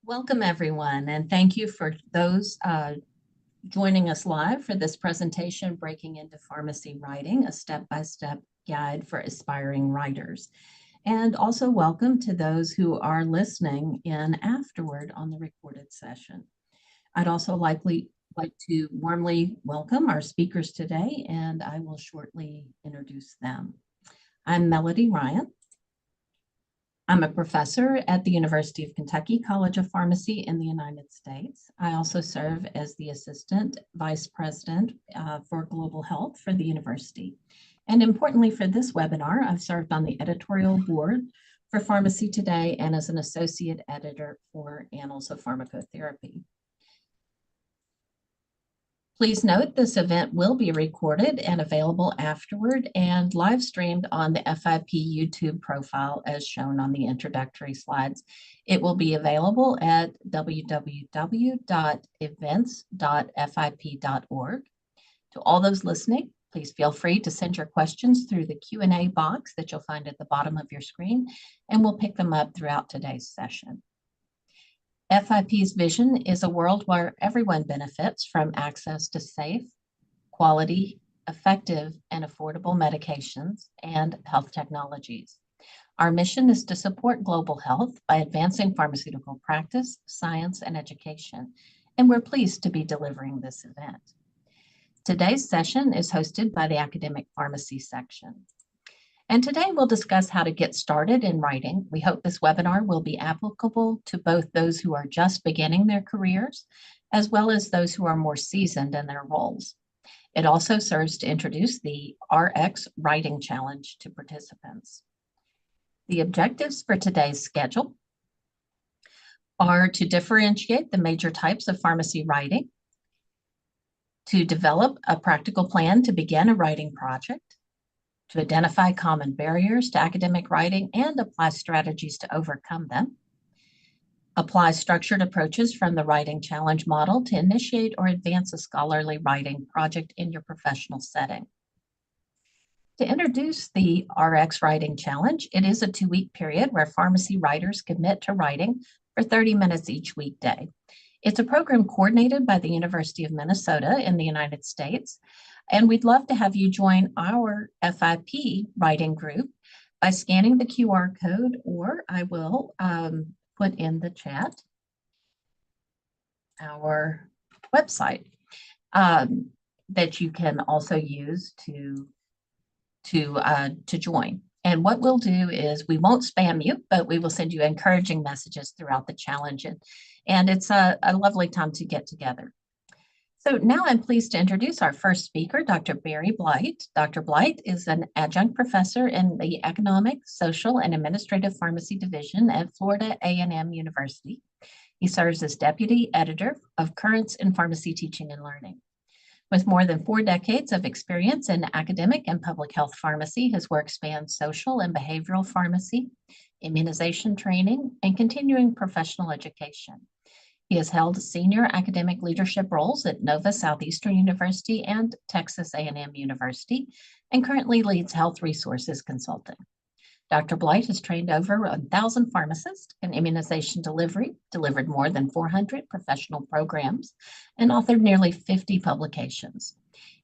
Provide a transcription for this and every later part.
Welcome, everyone, and thank you for those joining us live for this presentation, Breaking into Pharmacy Writing, a step-by-step guide for aspiring writers. And also welcome to those who are listening in afterward on the recorded session. I'd also like to warmly welcome our speakers today, and I will shortly introduce them. I'm Melody Ryan. I'm a professor at the University of Kentucky College of Pharmacy in the United States. I also serve as the Assistant Vice President for Global Health for the university. And importantly for this webinar, I've served on the editorial board for Pharmacy Today and as an associate editor for Annals of Pharmacotherapy. Please note this event will be recorded and available afterward and live streamed on the FIP YouTube profile as shown on the introductory slides. It will be available at www.events.fip.org. To all those listening, please feel free to send your questions through the Q&A box that you'll find at the bottom of your screen, and we'll pick them up throughout today's session. FIP's vision is a world where everyone benefits from access to safe, quality, effective, and affordable medications and health technologies. Our mission is to support global health by advancing pharmaceutical practice, science, and education, and we're pleased to be delivering this event. Today's session is hosted by the Academic Pharmacy section. And today we'll discuss how to get started in writing. We hope this webinar will be applicable to both those who are just beginning their careers, as well as those who are more seasoned in their roles. It also serves to introduce the RX Writing Challenge to participants. The objectives for today's schedule are to differentiate the major types of pharmacy writing, to develop a practical plan to begin a writing project, to identify common barriers to academic writing and apply strategies to overcome them, apply structured approaches from the Writing Challenge model to initiate or advance a scholarly writing project in your professional setting. To introduce the RX Writing Challenge, it is a 2-week period where pharmacy writers commit to writing for 30 minutes each weekday. It's a program coordinated by the University of Minnesota in the United States, and we'd love to have you join our FIP writing group by scanning the QR code, or I will put in the chat our website that you can also use to join. And what we'll do is we won't spam you, but we will send you encouraging messages throughout the challenge. And it's a lovely time to get together. So now I'm pleased to introduce our first speaker, Dr. Barry Blight. Dr. Blight is an adjunct professor in the Economic, Social, and Administrative Pharmacy Division at Florida A&M University. He serves as deputy editor of Currents in Pharmacy Teaching and Learning. With more than 4 decades of experience in academic and public health pharmacy, his work spans social and behavioral pharmacy, immunization training, and continuing professional education. He has held senior academic leadership roles at Nova Southeastern University and Texas A&M University, and currently leads Health Resources Consulting. Dr. Blight has trained over 1,000 pharmacists in immunization delivery, delivered more than 400 professional programs, and authored nearly 50 publications.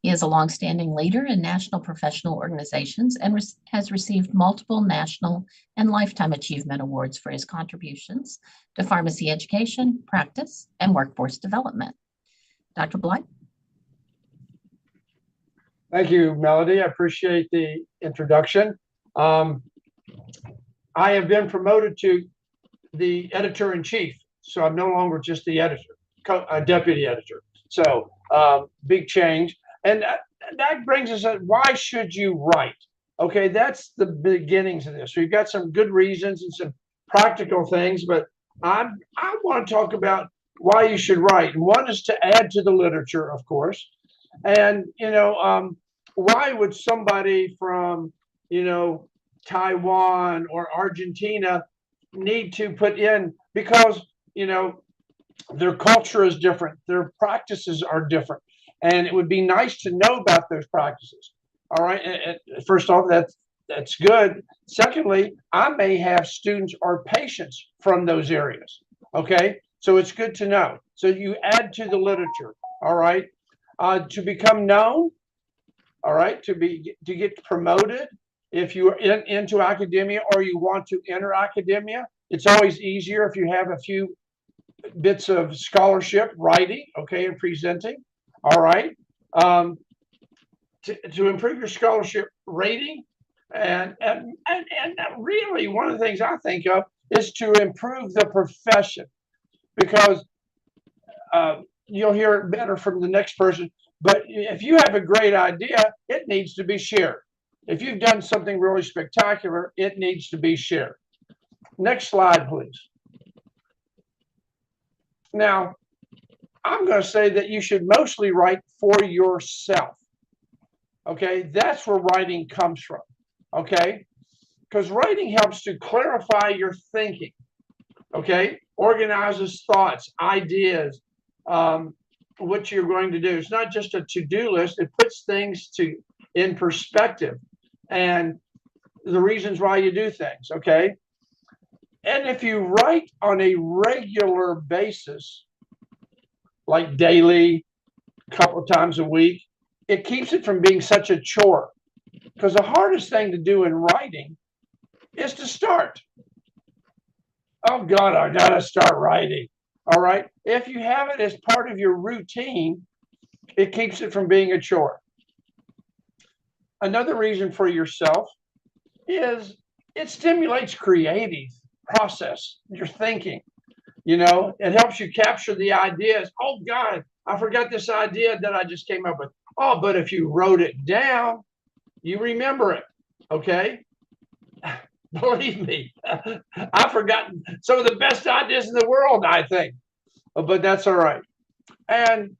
He is a longstanding leader in national professional organizations and has received multiple national and lifetime achievement awards for his contributions to pharmacy education, practice, and workforce development. Dr. Blight. Thank you, Melody. I appreciate the introduction. I have been promoted to the editor-in-chief, so I'm no longer just the editor, deputy editor. So big change. And that brings us at why should you write? Okay, that's the beginnings of this. We've got some good reasons and some practical things, but I want to talk about why you should write. And one is to add to the literature, of course. And, why would somebody from, Taiwan or Argentina need to put in, because, their culture is different, their practices are different. And it would be nice to know about those practices. All right. And first off, that's good. Secondly, I may have students or patients from those areas. Okay. So it's good to know. So you add to the literature, all right? To become known, all right, to get promoted. If you're into academia or you want to enter academia, it's always easier if you have a few bits of scholarship writing, okay, and presenting, all right. To improve your scholarship rating, and really one of the things I think of is to improve the profession, because you'll hear it better from the next person. But if you have a great idea, it needs to be shared. If you've done something really spectacular, it needs to be shared. Next slide, please. Now, I'm going to say that you should mostly write for yourself. Okay, that's where writing comes from. Okay, because writing helps to clarify your thinking. Okay, organizes thoughts, ideas, what you're going to do. It's not just a to-do list. It puts things in perspective and the reasons why you do things. Okay, and if you write on a regular basis, like daily, a couple of times a week, it keeps it from being such a chore. Because the hardest thing to do in writing is to start. Oh God, I gotta start writing. All right. If you have it as part of your routine, it keeps it from being a chore. Another reason for yourself is it stimulates creative process, your thinking. You know, it helps you capture the ideas. Oh God, I forgot this idea that I just came up with. Oh, but if you wrote it down, you remember it. Okay. Believe me, I've forgotten some of the best ideas in the world, I think, but that's all right. And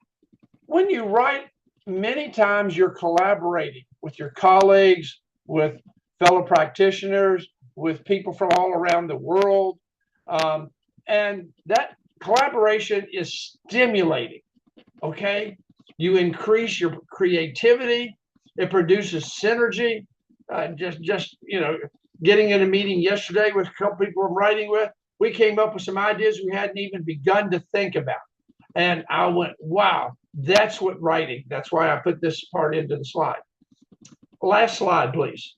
when you write, many times you're collaborating with your colleagues, with fellow practitioners, with people from all around the world. And that collaboration is stimulating, okay? You increase your creativity. It produces synergy. You know, getting in a meeting yesterday with a couple people I'm writing with, we came up with some ideas we hadn't even begun to think about. And I went, wow, that's what writing, that's why I put this part into the slide. Last slide, please.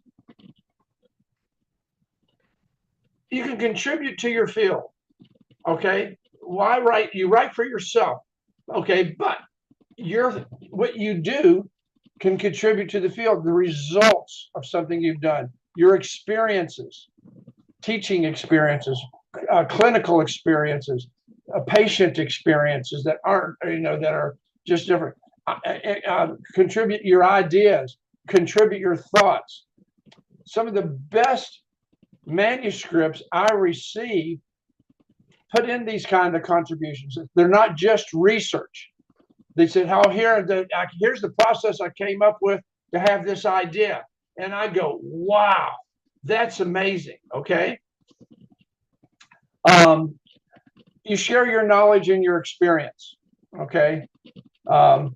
You can contribute to your field, okay? Why write? You write for yourself, okay? But what you do can contribute to the field, the results of something you've done, your experiences, teaching experiences, clinical experiences, patient experiences that aren't, that are just different. Contribute your ideas, contribute your thoughts. Some of the best manuscripts I receive put in these kind of contributions. They're not just research. They said, here's the process I came up with to have this idea. And I go, wow, that's amazing. Okay. You share your knowledge and your experience. Okay.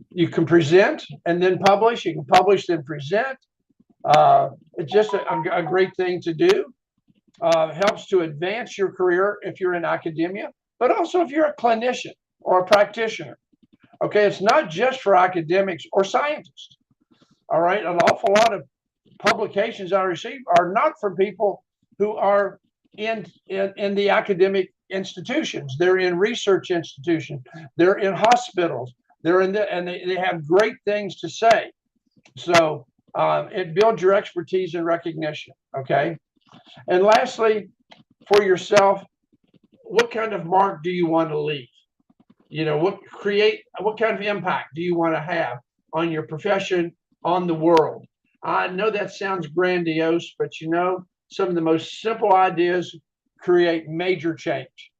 You can present and then publish. You can publish then present. It's just a great thing to do. Helps to advance your career if you're in academia, but also if you're a clinician or a practitioner. Okay, it's not just for academics or scientists. All right, an awful lot of publications I receive are not for people who are in the academic institutions. They're in research institutions. They're in hospitals. And they have great things to say. So it builds your expertise and recognition. Okay. And lastly, for yourself, what kind of mark do you want to leave? What kind of impact do you want to have on your profession, on the world? I know that sounds grandiose, but some of the most simple ideas create major change.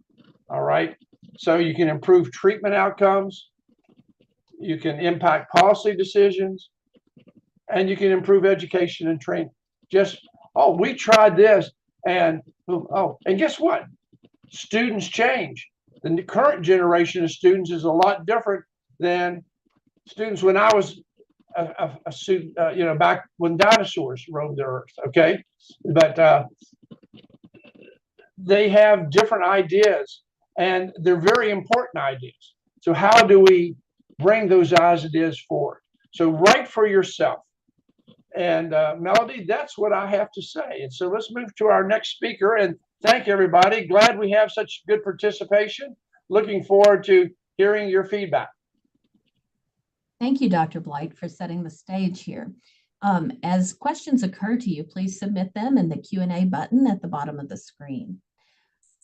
All right. So you can improve treatment outcomes. You can impact policy decisions, and you can improve education and training. We tried this, and guess what? Students change. The current generation of students is a lot different than students when I was a student, back when dinosaurs roamed the earth. Okay, but they have different ideas, and they're very important ideas. So how do we bring those ideas forward? So write for yourself. And Melody, that's what I have to say. And so let's move to our next speaker. And thank everybody. Glad we have such good participation. Looking forward to hearing your feedback. Thank you, Dr. Blight, for setting the stage here. As questions occur to you, please submit them in the Q&A button at the bottom of the screen.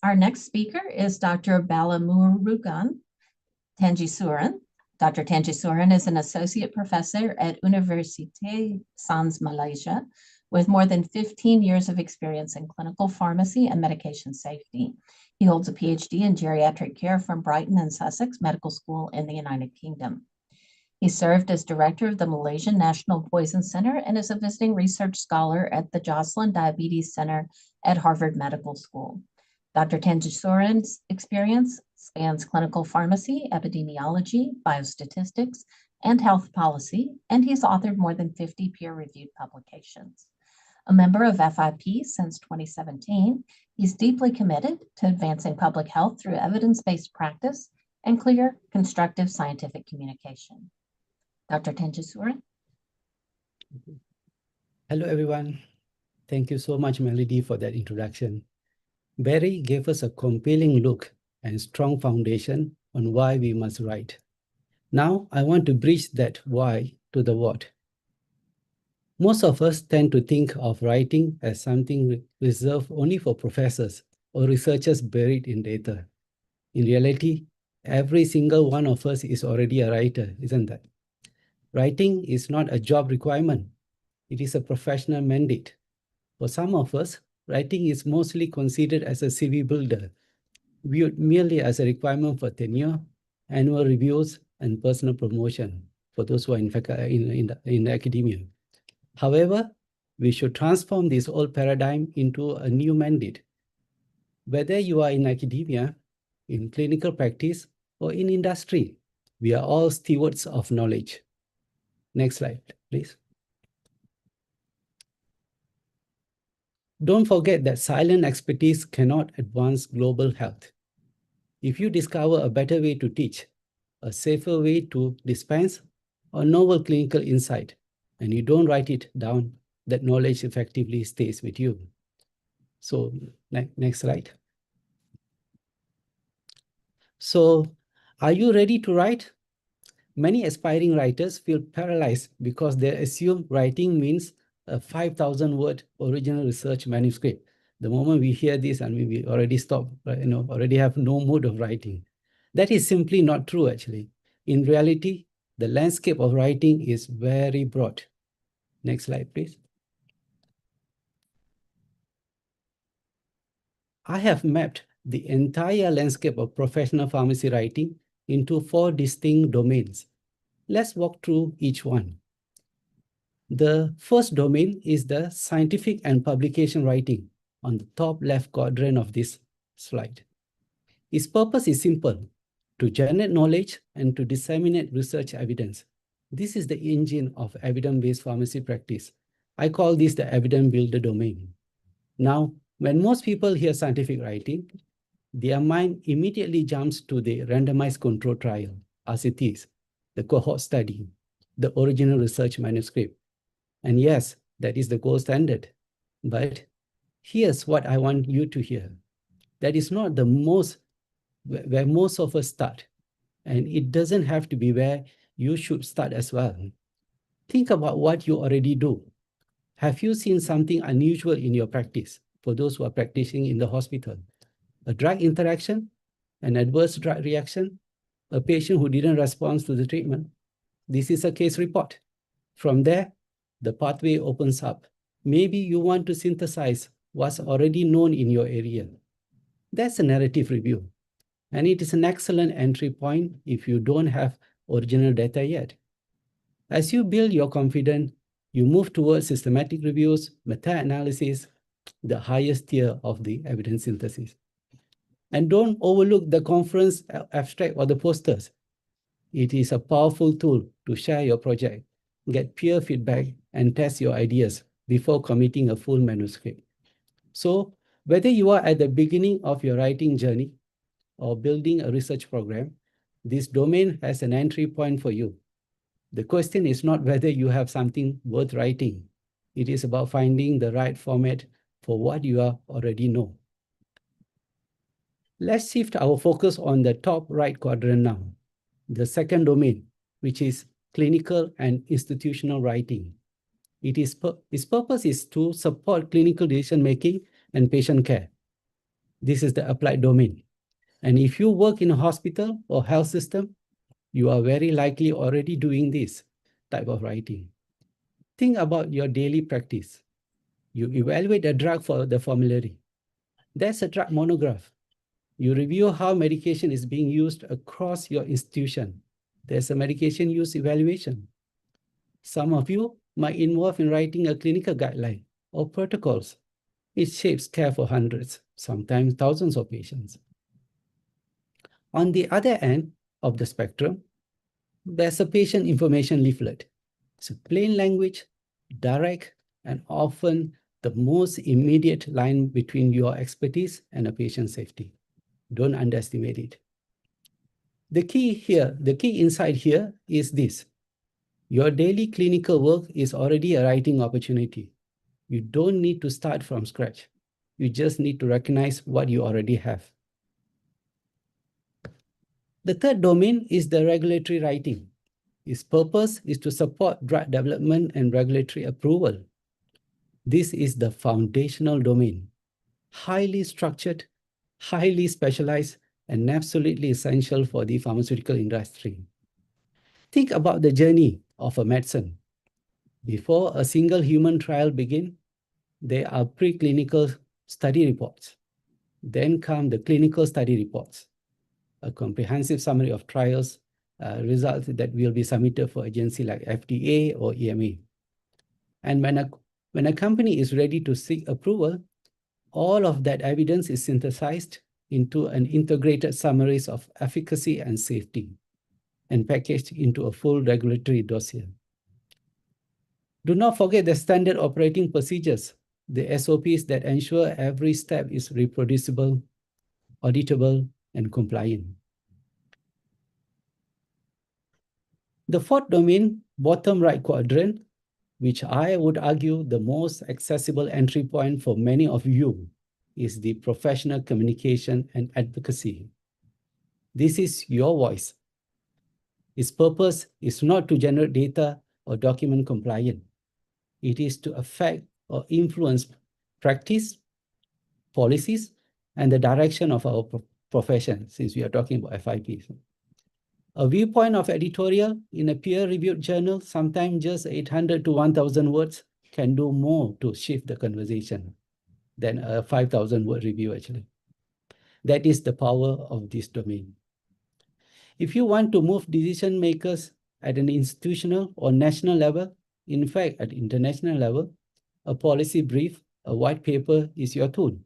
Our next speaker is Dr. Balamurugan Tangisuran. Dr. Tangisuran is an associate professor at Université Sans Malaysia with more than 15 years of experience in clinical pharmacy and medication safety. He holds a PhD in geriatric care from Brighton and Sussex Medical School in the United Kingdom. He served as director of the Malaysian National Poison Center and is a visiting research scholar at the Joslin Diabetes Center at Harvard Medical School. Dr. Tangisuran's experience spans clinical pharmacy, epidemiology, biostatistics, and health policy, and he's authored more than 50 peer-reviewed publications. A member of FIP since 2017, he's deeply committed to advancing public health through evidence-based practice and clear, constructive scientific communication. Dr. Tangisuran. Hello, everyone. Thank you so much, Melody, for that introduction. Barry gave us a compelling look and strong foundation on why we must write. Now, I want to bridge that why to the what. Most of us tend to think of writing as something reserved only for professors or researchers buried in data. In reality, every single one of us is already a writer, isn't that? Writing is not a job requirement. It is a professional mandate. For some of us, writing is mostly considered as a CV builder, viewed merely as a requirement for tenure, annual reviews, and personal promotion for those who are in academia. However, we should transform this old paradigm into a new mandate. Whether you are in academia, in clinical practice, or in industry, we are all stewards of knowledge. Next slide, please. Don't forget that silent expertise cannot advance global health. If you discover a better way to teach, a safer way to dispense, or novel clinical insight, and you don't write it down, that knowledge effectively stays with you. So next slide. So are you ready to write? Many aspiring writers feel paralyzed because they assume writing means a 5,000-word original research manuscript. The moment we hear this, and we already stop, already have no mood of writing. That is simply not true, actually. In reality, the landscape of writing is very broad. Next slide, please. I have mapped the entire landscape of professional pharmacy writing into 4 distinct domains. Let's walk through each one. The first domain is the scientific and publication writing on the top left quadrant of this slide. Its purpose is simple: to generate knowledge and to disseminate research evidence. This is the engine of evidence-based pharmacy practice. I call this the evidence builder domain. Now, when most people hear scientific writing, their mind immediately jumps to the randomized control trial, RCTs, the cohort study, the original research manuscript. And yes, that is the gold standard. But here's what I want you to hear. That is not the where most of us start. And it doesn't have to be where you should start as well. Think about what you already do. Have you seen something unusual in your practice for those who are practicing in the hospital? A drug interaction, an adverse drug reaction, a patient who didn't respond to the treatment? This is a case report. From there, the pathway opens up. Maybe you want to synthesize what's already known in your area. That's a narrative review. And it is an excellent entry point if you don't have original data yet. As you build your confidence, you move towards systematic reviews, meta-analysis, the highest tier of the evidence synthesis. And don't overlook the conference abstract or the posters. It is a powerful tool to share your project, get peer feedback, and test your ideas before committing a full manuscript. So, whether you are at the beginning of your writing journey or building a research program, this domain has an entry point for you. The question is not whether you have something worth writing. It is about finding the right format for what you already know. Let's shift our focus on the top right quadrant now, the second domain, which is clinical and institutional writing. Its purpose is to support clinical decision-making and patient care. This is the applied domain. And if you work in a hospital or health system, you are very likely already doing this type of writing. Think about your daily practice. You evaluate a drug for the formulary. That's a drug monograph. You review how medication is being used across your institution. There's a medication use evaluation. Some of you might involve in writing a clinical guideline or protocols. It shapes care for hundreds, sometimes thousands of patients. On the other end of the spectrum, there's a patient information leaflet. It's plain language, direct, and often the most immediate line between your expertise and a patient's safety. Don't underestimate it. The key insight here is this. Your daily clinical work is already a writing opportunity. You don't need to start from scratch. You just need to recognize what you already have. The third domain is the regulatory writing. Its purpose is to support drug development and regulatory approval. This is the foundational domain, highly structured, highly specialized, and absolutely essential for the pharmaceutical industry. Think about the journey of a medicine. Before a single human trial begins, there are preclinical study reports. Then come the clinical study reports, a comprehensive summary of trials, results that will be submitted for agency like FDA or EMA. And when a company is ready to seek approval, all of that evidence is synthesized into an integrated summaries of efficacy and safety and packaged into a full regulatory dossier. Do not forget the standard operating procedures, the SOPs that ensure every step is reproducible, auditable, and compliant. The fourth domain, bottom right quadrant, which I would argue the most accessible entry point for many of you, is the professional communication and advocacy. This is your voice. Its purpose is not to generate data or document compliance. It is to affect or influence practice, policies, and the direction of our profession, since we are talking about FIPs. A viewpoint of editorial in a peer-reviewed journal, sometimes just 800 to 1,000 words, can do more to shift the conversation than a 5,000-word review, actually. That is the power of this domain. If you want to move decision makers at an institutional or national level, in fact, at international level, a policy brief, a white paper is your tool.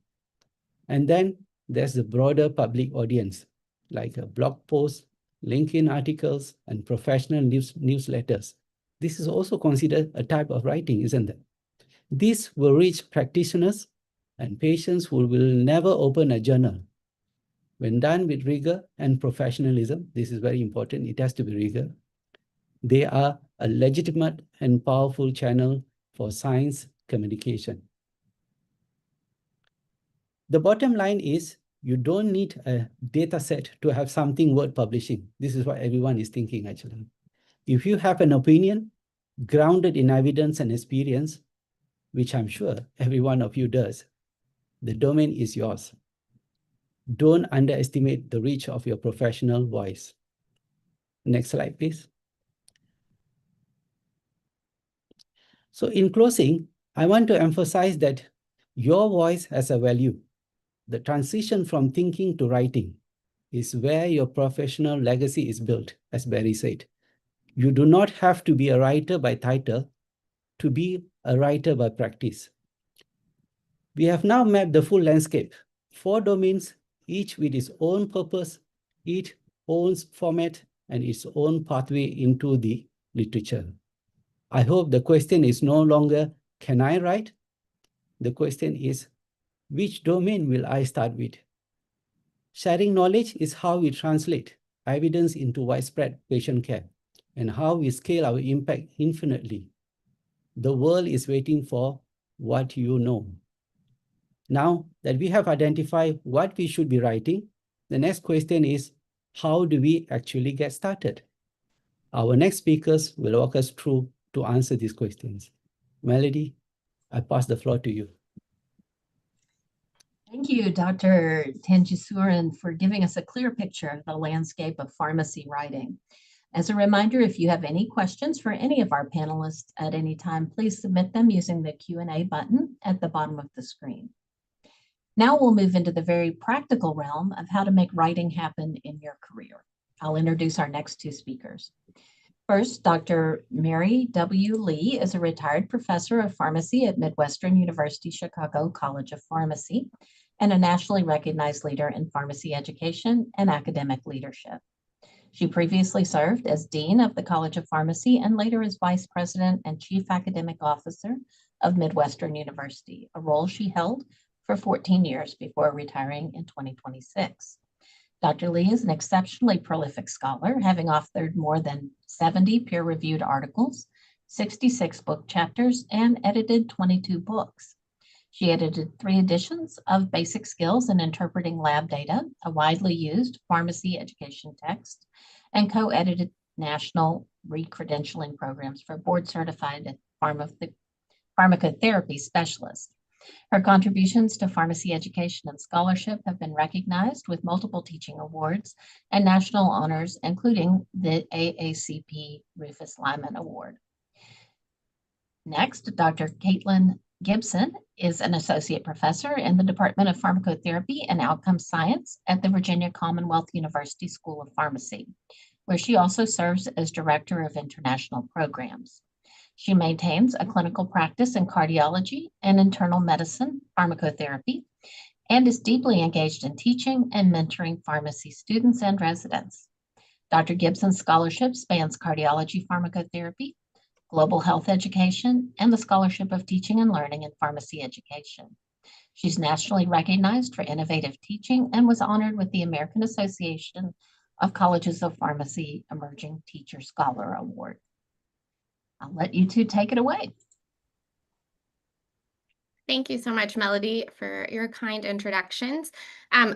And then there's the broader public audience, like a blog post, LinkedIn articles, and professional newsletters. This is also considered a type of writing, isn't it? This will reach practitioners and patients who will never open a journal. When done with rigor and professionalism, this is very important, it has to be rigor, they are a legitimate and powerful channel for science communication. The bottom line is you don't need a data set to have something worth publishing. This is what everyone is thinking, actually. If you have an opinion grounded in evidence and experience, which I'm sure every one of you does, the domain is yours. Don't underestimate the reach of your professional voice. Next slide, please. So in closing, I want to emphasize that your voice has a value. The transition from thinking to writing is where your professional legacy is built, as Barry said. You do not have to be a writer by title to be a writer by practice. We have now mapped the full landscape, 4 domains, each with its own purpose, its own format, and its own pathway into the literature. I hope the question is no longer, can I write? The question is, which domain will I start with? Sharing knowledge is how we translate evidence into widespread patient care and how we scale our impact infinitely. The world is waiting for what you know. Now that we have identified what we should be writing, the next question is, how do we actually get started? Our next speakers will walk us through to answer these questions. Melody, I pass the floor to you. Thank you, Dr. Tanjisuran, for giving us a clear picture of the landscape of pharmacy writing. As a reminder, if you have any questions for any of our panelists at any time, please submit them using the Q&A button at the bottom of the screen. Now we'll move into the very practical realm of how to make writing happen in your career. I'll introduce our next two speakers. First, Dr. Mary W. Lee is a retired professor of pharmacy at Midwestern University Chicago College of Pharmacy and a nationally recognized leader in pharmacy education and academic leadership. She previously served as Dean of the College of Pharmacy and later as Vice President and Chief Academic Officer of Midwestern University, a role she held for 14 years before retiring in 2026. Dr. Lee is an exceptionally prolific scholar, having authored more than 70 peer-reviewed articles, 66 book chapters, and edited 22 books. She edited 3 editions of Basic Skills in Interpreting Lab Data, a widely used pharmacy education text, and co-edited national re-credentialing programs for board-certified pharmacotherapy specialists. Her contributions to pharmacy education and scholarship have been recognized with multiple teaching awards and national honors, including the AACP Rufus Lyman Award. Next, Dr. Caitlin Gibson is an associate professor in the Department of Pharmacotherapy and Outcome Science at the Virginia Commonwealth University School of Pharmacy, where she also serves as Director of International Programs. She maintains a clinical practice in cardiology and internal medicine pharmacotherapy and is deeply engaged in teaching and mentoring pharmacy students and residents. Dr. Gibson's scholarship spans cardiology pharmacotherapy, global health education, and the scholarship of teaching and learning in pharmacy education. She's nationally recognized for innovative teaching and was honored with the American Association of Colleges of Pharmacy Emerging Teacher Scholar Award. I'll let you two take it away. Thank you so much, Melody, for your kind introductions.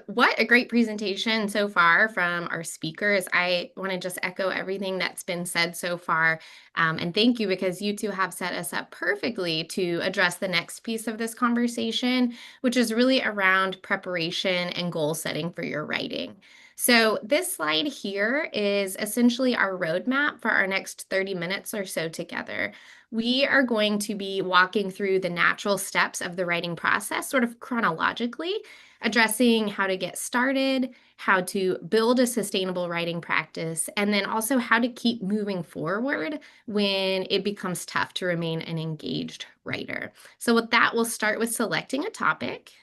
What a great presentation so far from our speakers. I want to just echo everything that's been said so far. And thank you, because you two have set us up perfectly to address the next piece of this conversation, which is really around preparation and goal setting for your writing. So this slide here is essentially our roadmap for our next 30 minutes or so together. We are going to be walking through the natural steps of the writing process, sort of chronologically, addressing how to get started, how to build a sustainable writing practice, and then also how to keep moving forward when it becomes tough to remain an engaged writer. So with that, we'll start with selecting a topic.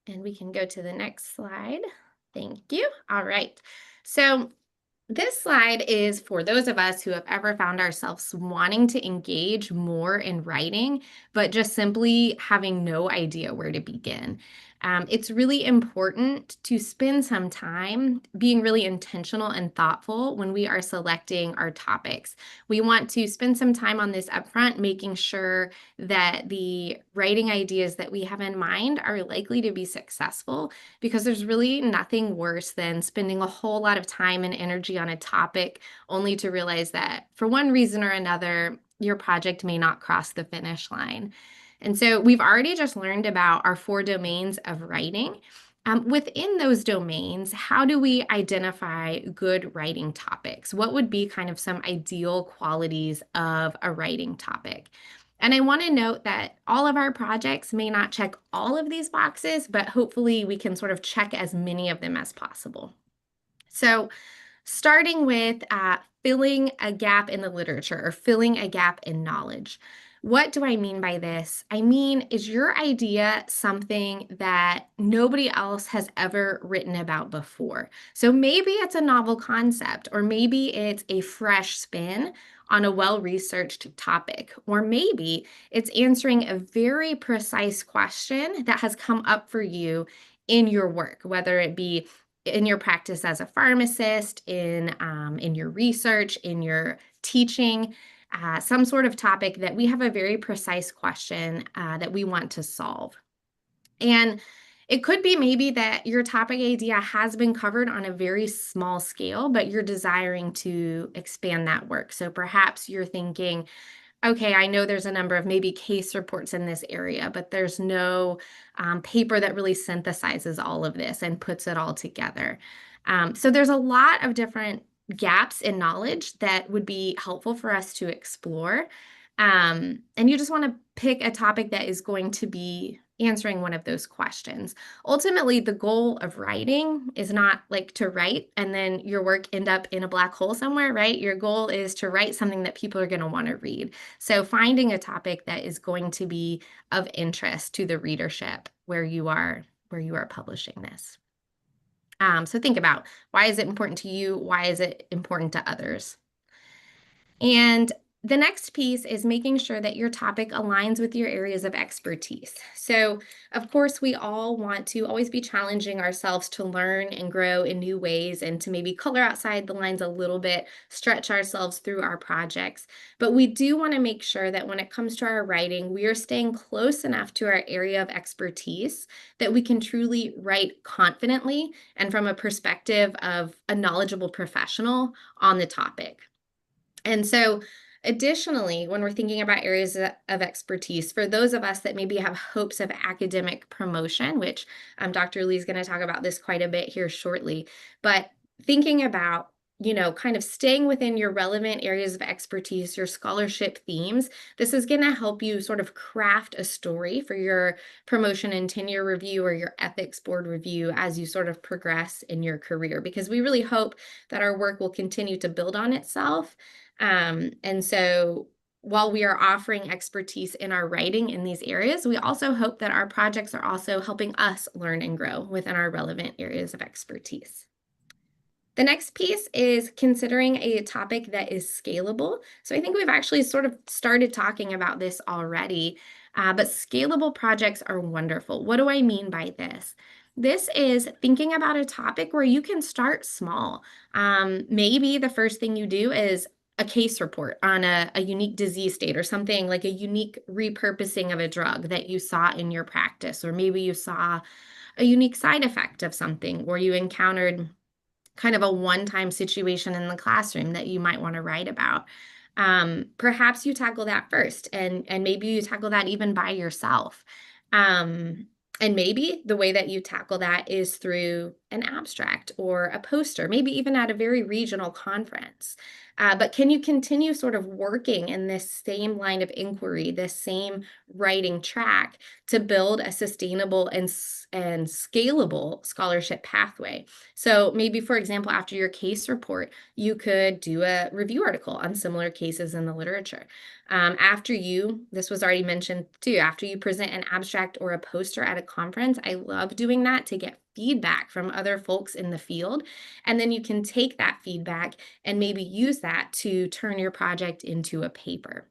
And we can go to the next slide. Thank you. All right. So this slide is for those of us who have ever found ourselves wanting to engage more in writing, but just simply having no idea where to begin. It's really important to spend some time being really intentional and thoughtful when we are selecting our topics. We want to spend some time on this upfront, making sure that the writing ideas that we have in mind are likely to be successful, because there's really nothing worse than spending a whole lot of time and energy on a topic only to realize that for one reason or another, your project may not cross the finish line. And so we've already just learned about our 4 domains of writing. Within those domains, how do we identify good writing topics? What would be kind of some ideal qualities of a writing topic? And I want to note that all of our projects may not check all of these boxes, but hopefully we can sort of check as many of them as possible. So starting with filling a gap in the literature or filling a gap in knowledge. What do I mean by this? I mean, is your idea something that nobody else has ever written about before? So maybe it's a novel concept, or maybe it's a fresh spin on a well-researched topic. Or maybe it's answering a very precise question that has come up for you in your work, whether it be in your practice as a pharmacist, in your research, in your teaching, some sort of topic that we have a very precise question that we want to solve. And it could be maybe that your topic idea has been covered on a very small scale, but you're desiring to expand that work. So perhaps you're thinking, okay, I know there's a number of maybe case reports in this area, but there's no paper that really synthesizes all of this and puts it all together. So there's a lot of different gaps in knowledge that would be helpful for us to explore. And you just want to pick a topic that is going to be answering one of those questions. Ultimately, the goal of writing is not like to write and then your work end up in a black hole somewhere, right? Your goal is to write something that people are going to want to read. So finding a topic that is going to be of interest to the readership where you are publishing this. So think about, why is it important to you? Why is it important to others? And the next piece is making sure that your topic aligns with your areas of expertise. So, of course, we all want to always be challenging ourselves to learn and grow in new ways and to maybe color outside the lines a little bit, stretch ourselves through our projects. But we do want to make sure that when it comes to our writing, we are staying close enough to our area of expertise that we can truly write confidently and from a perspective of a knowledgeable professional on the topic. And so additionally, when we're thinking about areas of expertise, for those of us that maybe have hopes of academic promotion, which Dr. Lee is going to talk about this quite a bit here shortly, but thinking about, kind of staying within your relevant areas of expertise, your scholarship themes, this is going to help you sort of craft a story for your promotion and tenure review or your ethics board review as you sort of progress in your career, because we really hope that our work will continue to build on itself. And so while we are offering expertise in our writing in these areas, we also hope that our projects are also helping us learn and grow within our relevant areas of expertise. The next piece is considering a topic that is scalable. So I think we've actually sort of started talking about this already, but scalable projects are wonderful. What do I mean by this? This is thinking about a topic where you can start small. Maybe the first thing you do is a case report on a unique disease state or something like a unique repurposing of a drug that you saw in your practice, or maybe you saw a unique side effect of something, or you encountered kind of a one-time situation in the classroom that you might want to write about. Perhaps you tackle that first, and maybe you tackle that even by yourself. And maybe the way that you tackle that is through an abstract or a poster, maybe even at a very regional conference. But can you continue sort of working in this same line of inquiry, this same writing track to build a sustainable and scalable scholarship pathway? So maybe, for example, after your case report, you could do a review article on similar cases in the literature. This was already mentioned too, after you present an abstract or a poster at a conference, I love doing that to get feedback from other folks in the field. And then you can take that feedback and maybe use that to turn your project into a paper.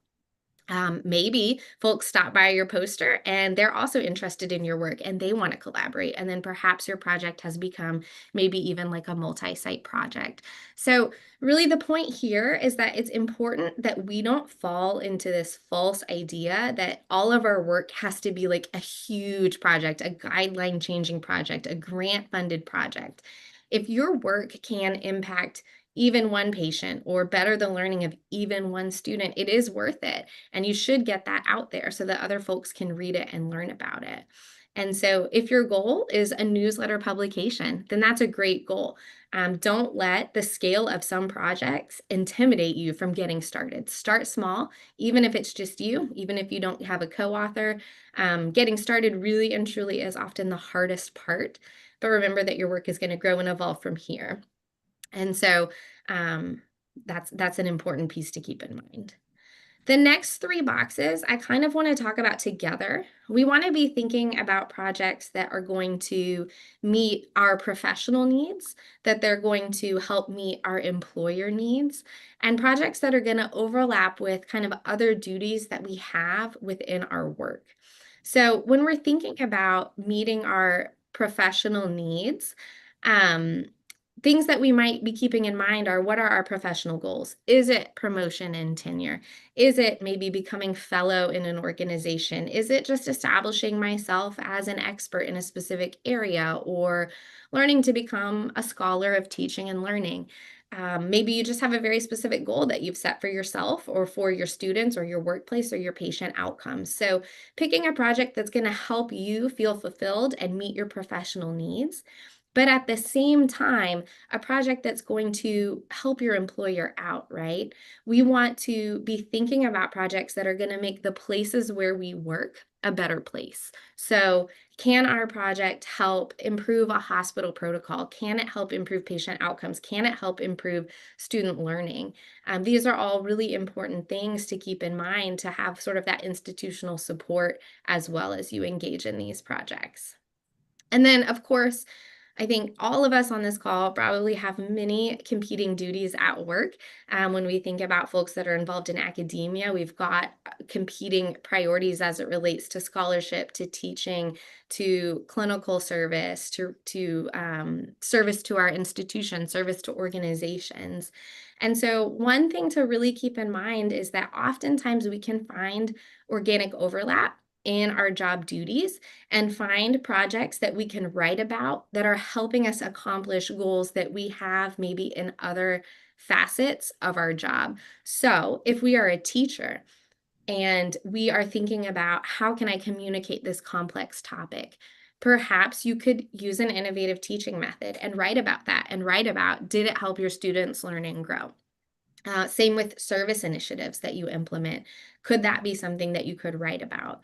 Maybe folks stop by your poster and they're also interested in your work and they want to collaborate. And then perhaps your project has become maybe even like a multi-site project. So really the point here is that it's important that we don't fall into this false idea that all of our work has to be like a huge project, a guideline changing project, a grant funded project. If your work can impact even one patient or better the learning of even one student, it is worth it. And you should get that out there so that other folks can read it and learn about it. And so if your goal is a newsletter publication, then that's a great goal. Don't let the scale of some projects intimidate you from getting started. Start small, even if it's just you, even if you don't have a co-author. Getting started really and truly is often the hardest part. But remember that your work is going to grow and evolve from here. And so that's an important piece to keep in mind. The next three boxes I kind of want to talk about together. We want to be thinking about projects that are going to meet our professional needs, that they're going to help meet our employer needs, and projects that are going to overlap with kind of other duties that we have within our work. So when we're thinking about meeting our professional needs, things that we might be keeping in mind are, what are our professional goals? Is it promotion and tenure? Is it maybe becoming fellow in an organization? Is it just establishing myself as an expert in a specific area, or learning to become a scholar of teaching and learning? Maybe you just have a very specific goal that you've set for yourself or for your students or your workplace or your patient outcomes. So picking a project that's going to help you feel fulfilled and meet your professional needs, but at the same time, a project that's going to help your employer out, right? We want to be thinking about projects that are going to make the places where we work a better place. So can our project help improve a hospital protocol? Can it help improve patient outcomes? Can it help improve student learning? These are all really important things to keep in mind, to have sort of that institutional support as well as you engage in these projects. And then, of course, I think all of us on this call probably have many competing duties at work. When we think about folks that are involved in academia, we've got competing priorities as it relates to scholarship, to teaching, to clinical service, to service to our institution, service to organizations. And so one thing to really keep in mind is that oftentimes we can find organic overlap in our job duties and find projects that we can write about that are helping us accomplish goals that we have maybe in other facets of our job. So if we are a teacher and we are thinking about, how can I communicate this complex topic? Perhaps you could use an innovative teaching method and write about that, and write about, did it help your students learn and grow? Same with service initiatives that you implement. Could that be something that you could write about?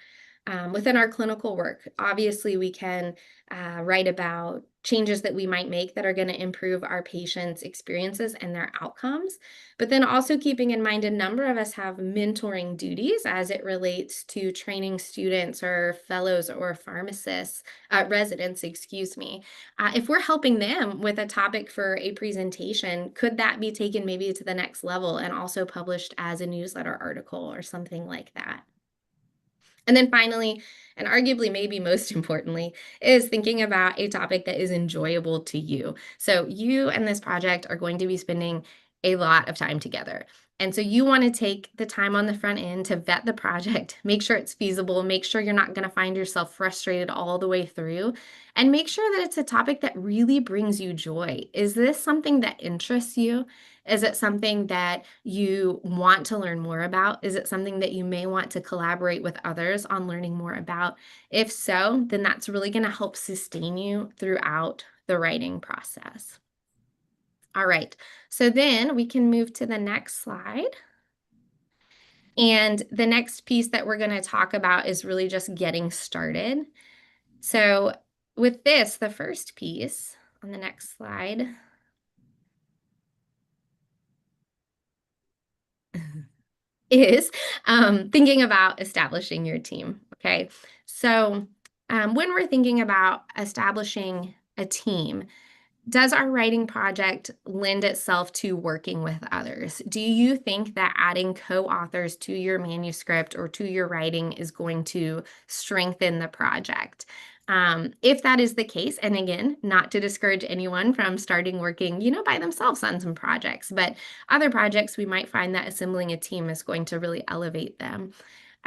Within our clinical work, obviously we can write about changes that we might make that are going to improve our patients' experiences and their outcomes. But then also keeping in mind, a number of us have mentoring duties as it relates to training students or fellows or pharmacists, residents, excuse me. If we're helping them with a topic for a presentation, could that be taken maybe to the next level and also published as a newsletter article or something like that? And then finally, and arguably maybe most importantly, is thinking about a topic that is enjoyable to you. So you and this project are going to be spending a lot of time together. And so you want to take the time on the front end to vet the project, make sure it's feasible, make sure you're not going to find yourself frustrated all the way through, and make sure that it's a topic that really brings you joy. Is this something that interests you? Is it something that you want to learn more about? Is it something that you may want to collaborate with others on learning more about? If so, then that's really going to help sustain you throughout the writing process. All right, so then we can move to the next slide. And the next piece that we're going to talk about is really just getting started. So with this, the first piece on the next slide is thinking about establishing your team, okay? So when we're thinking about establishing a team, does our writing project lend itself to working with others? Do you think that adding co-authors to your manuscript or to your writing is going to strengthen the project? If that is the case, and again, not to discourage anyone from starting working, by themselves on some projects, but other projects, we might find that assembling a team is going to really elevate them.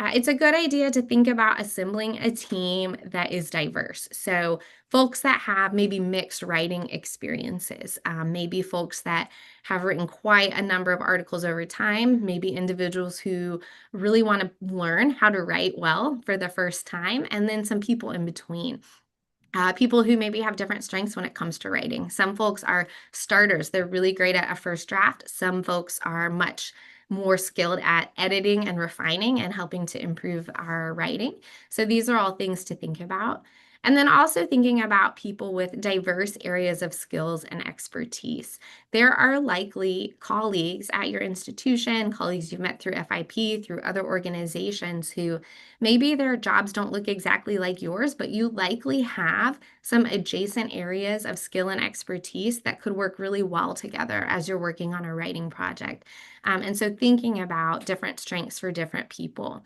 It's a good idea to think about assembling a team that is diverse. So folks that have maybe mixed writing experiences, maybe folks that have written quite a number of articles over time, maybe individuals who really want to learn how to write well for the first time, and then some people in between. People who maybe have different strengths when it comes to writing. Some folks are starters. They're really great at a first draft. Some folks are much more skilled at editing and refining and helping to improve our writing. So these are all things to think about. And then also thinking about people with diverse areas of skills and expertise. There are likely colleagues at your institution, colleagues you've met through FIP, through other organizations who maybe their jobs don't look exactly like yours, but you likely have some adjacent areas of skill and expertise that could work really well together as you're working on a writing project. And so thinking about different strengths for different people.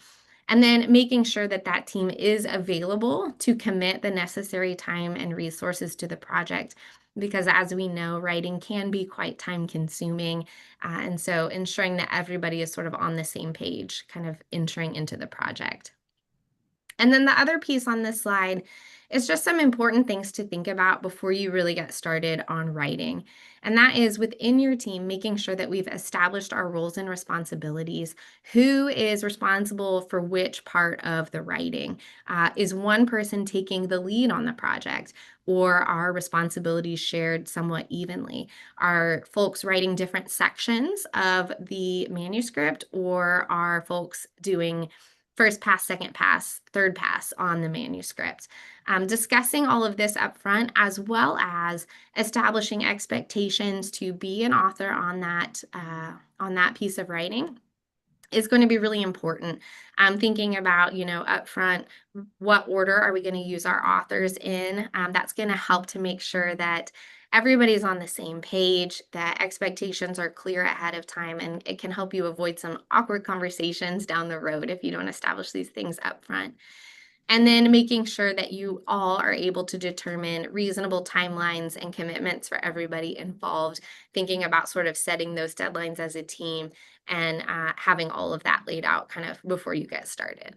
And then making sure that that team is available to commit the necessary time and resources to the project. Because as we know, writing can be quite time consuming. And so ensuring that everybody is sort of on the same page, kind of entering into the project. And then the other piece on this slide is just some important things to think about before you really get started on writing. And that is within your team, making sure that we've established our roles and responsibilities. Who is responsible for which part of the writing? Is one person taking the lead on the project, or are responsibilities shared somewhat evenly? Are folks writing different sections of the manuscript, or are folks doing first pass, second pass, third pass on the manuscript? Discussing all of this up front, as well as establishing expectations to be an author on that piece of writing, is going to be really important. Thinking about, up front, what order are we going to use our authors in? That's going to help to make sure that everybody's on the same page, that expectations are clear ahead of time, and it can help you avoid some awkward conversations down the road if you don't establish these things up front. And then making sure that you all are able to determine reasonable timelines and commitments for everybody involved, thinking about sort of setting those deadlines as a team and having all of that laid out kind of before you get started.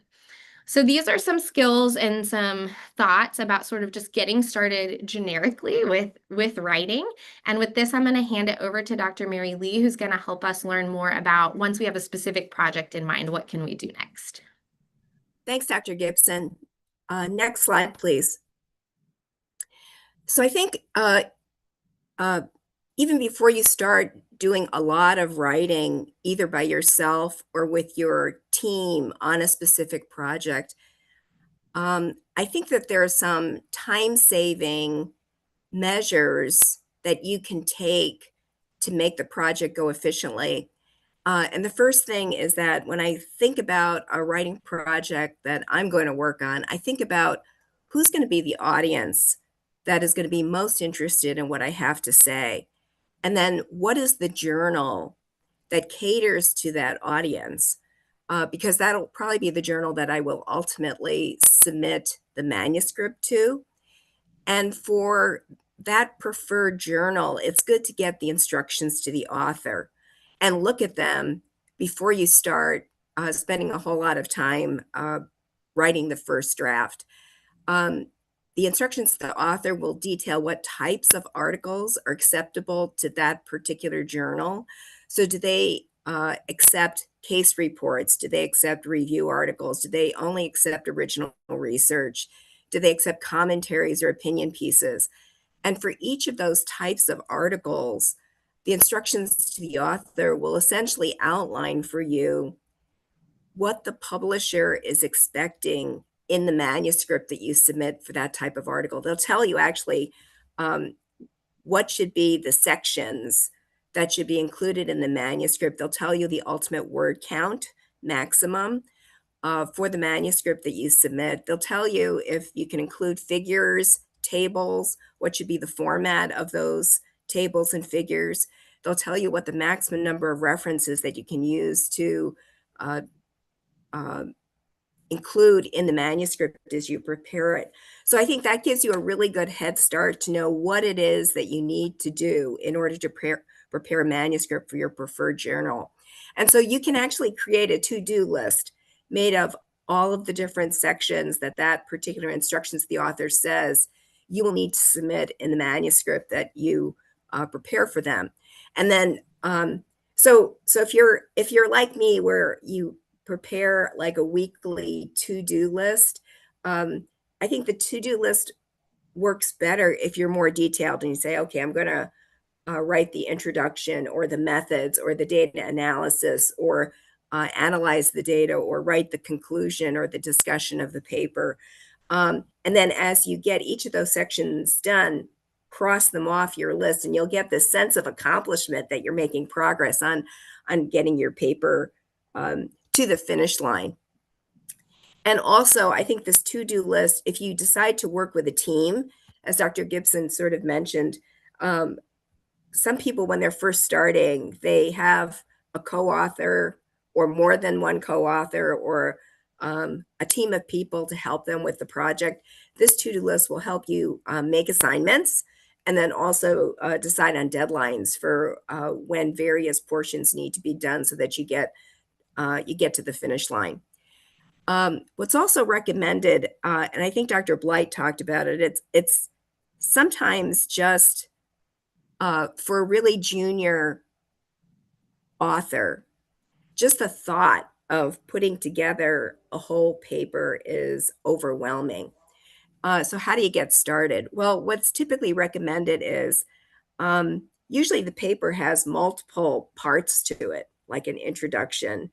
So these are some skills and some thoughts about sort of just getting started generically with writing. And with this, I'm going to hand it over to Dr. Mary Lee, who's going to help us learn more about, once we have a specific project in mind, what can we do next? Thanks, Dr. Gibson. Next slide, please. So I think even before you start doing a lot of writing, either by yourself or with your team on a specific project, I think that there are some time-saving measures that you can take to make the project go efficiently. And the first thing is that when I think about a writing project that I'm going to work on, I think about who's going to be the audience that is going to be most interested in what I have to say. And then what is the journal that caters to that audience? Because that'll probably be the journal that I will ultimately submit the manuscript to. And for that preferred journal, it's good to get the instructions to the author and look at them before you start spending a whole lot of time writing the first draft. The instructions to the author will detail what types of articles are acceptable to that particular journal. So do they accept case reports? Do they accept review articles? Do they only accept original research? Do they accept commentaries or opinion pieces? And for each of those types of articles, the instructions to the author will essentially outline for you what the publisher is expecting in the manuscript that you submit for that type of article. They'll tell you actually what should be the sections that should be included in the manuscript. They'll tell you the ultimate word count maximum for the manuscript that you submit. They'll tell you if you can include figures, tables, what should be the format of those tables and figures. They'll tell you what the maximum number of references that you can use to include in the manuscript as you prepare it. So I think that gives you a really good head start to know what it is that you need to do in order to prepare a manuscript for your preferred journal. And so you can actually create a to-do list made of all of the different sections that particular instructions the author says you will need to submit in the manuscript that you prepare for them. And then, so if you're like me, where you prepare like a weekly to-do list, I think the to-do list works better if you're more detailed and you say, okay, I'm going to write the introduction or the methods or the data analysis or analyze the data or write the conclusion or the discussion of the paper. And then as you get each of those sections done, cross them off your list, and you'll get this sense of accomplishment that you're making progress on getting your paper to the finish line. And also, I think this to-do list, if you decide to work with a team, as Dr. Gibson sort of mentioned, some people, when they're first starting, they have a co-author or more than one co-author, or a team of people to help them with the project. This to-do list will help you make assignments, and then also decide on deadlines for when various portions need to be done so that you get to the finish line. What's also recommended, and I think Dr. Blight talked about it, it's sometimes just for a really junior author, just the thought of putting together a whole paper is overwhelming. So how do you get started? Well, what's typically recommended is usually the paper has multiple parts to it, like an introduction.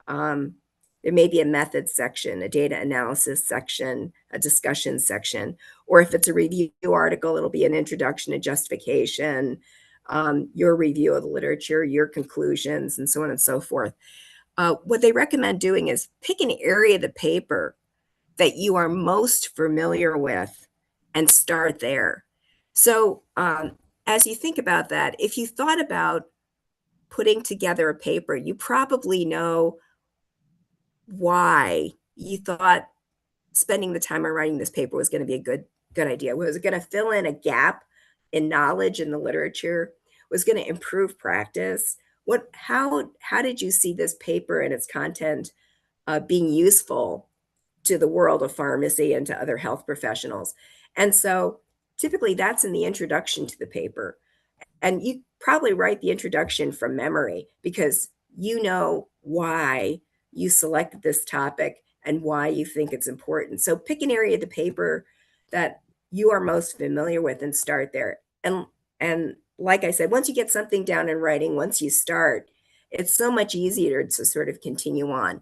There may be a methods section, a data analysis section, a discussion section, or if it's a review article, it'll be an introduction, a justification, your review of the literature, your conclusions, and so on and so forth. What they recommend doing is pick an area of the paper that you are most familiar with and start there. So as you think about that, if you thought about putting together a paper, you probably know why you thought spending the time on writing this paper was going to be a good idea. Was it going to fill in a gap in knowledge in the literature? Was going to improve practice? How did you see this paper and its content being useful to the world of pharmacy and to other health professionals? And so typically that's in the introduction to the paper. And you probably write the introduction from memory because you know why you selected this topic and why you think it's important. So pick an area of the paper that you are most familiar with and start there. And like I said, once you get something down in writing, once you start, it's so much easier to sort of continue on.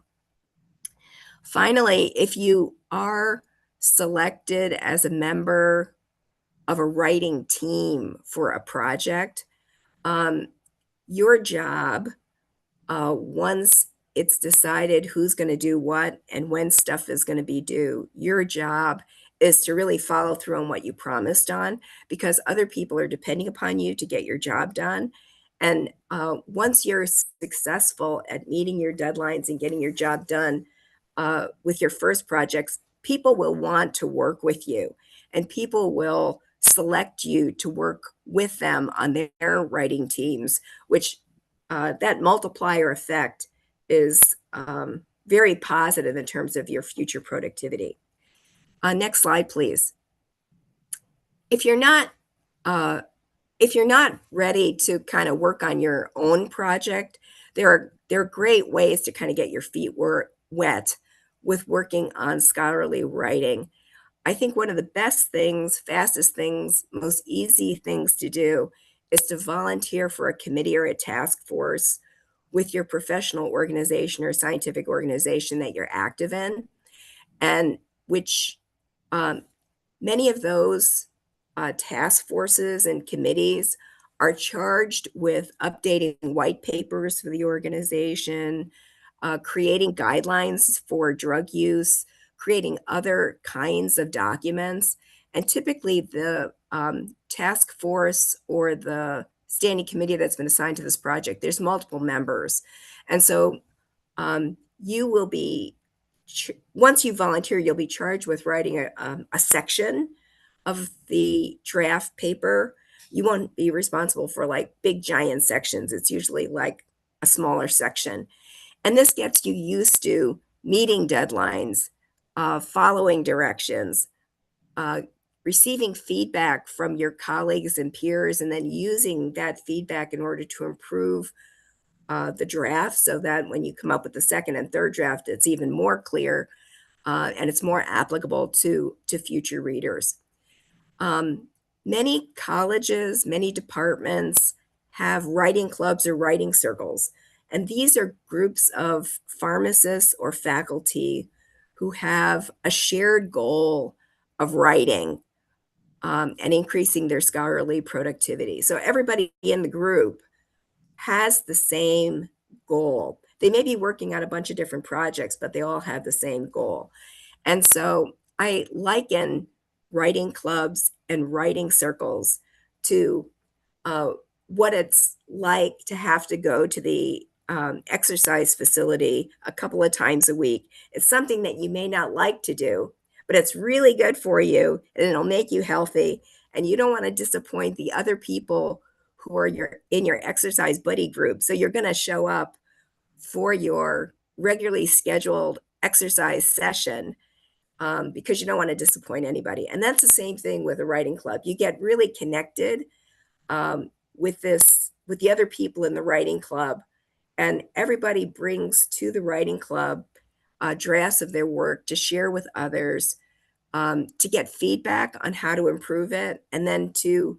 Finally, if you are selected as a member of a writing team for a project, your job, once it's decided who's going to do what and when stuff is going to be due, your job is to really follow through on what you promised on, because other people are depending upon you to get your job done. And once you're successful at meeting your deadlines and getting your job done with your first projects, people will want to work with you, and people will select you to work with them on their writing teams, which that multiplier effect is very positive in terms of your future productivity. Next slide, please. If you're not ready to kind of work on your own project, there are great ways to kind of get your feet wet with working on scholarly writing. I think one of the best things, fastest things, most easy things to do is to volunteer for a committee or a task force with your professional organization or scientific organization that you're active in, and which many of those task forces and committees are charged with updating white papers for the organization, creating guidelines for drug use, creating other kinds of documents. And typically the task force or the standing committee that's been assigned to this project, there's multiple members. And so you will be, once you volunteer, you'll be charged with writing a section of the draft paper. You won't be responsible for like big giant sections. It's usually like a smaller section. And this gets you used to meeting deadlines, following directions, receiving feedback from your colleagues and peers, and then using that feedback in order to improve the draft so that when you come up with the second and third draft, it's even more clear and it's more applicable to future readers. Many colleges, many departments have writing clubs or writing circles. And these are groups of pharmacists or faculty who have a shared goal of writing and increasing their scholarly productivity. So everybody in the group has the same goal. They may be working on a bunch of different projects, but they all have the same goal. And so I liken writing clubs and writing circles to what it's like to have to go to the exercise facility a couple of times a week. It's something that you may not like to do, but it's really good for you and it'll make you healthy. And you don't want to disappoint the other people who are in your exercise buddy group. So you're going to show up for your regularly scheduled exercise session because you don't want to disappoint anybody. And that's the same thing with a writing club. You get really connected with the other people in the writing club, and everybody brings to the writing club drafts of their work to share with others, to get feedback on how to improve it, and then to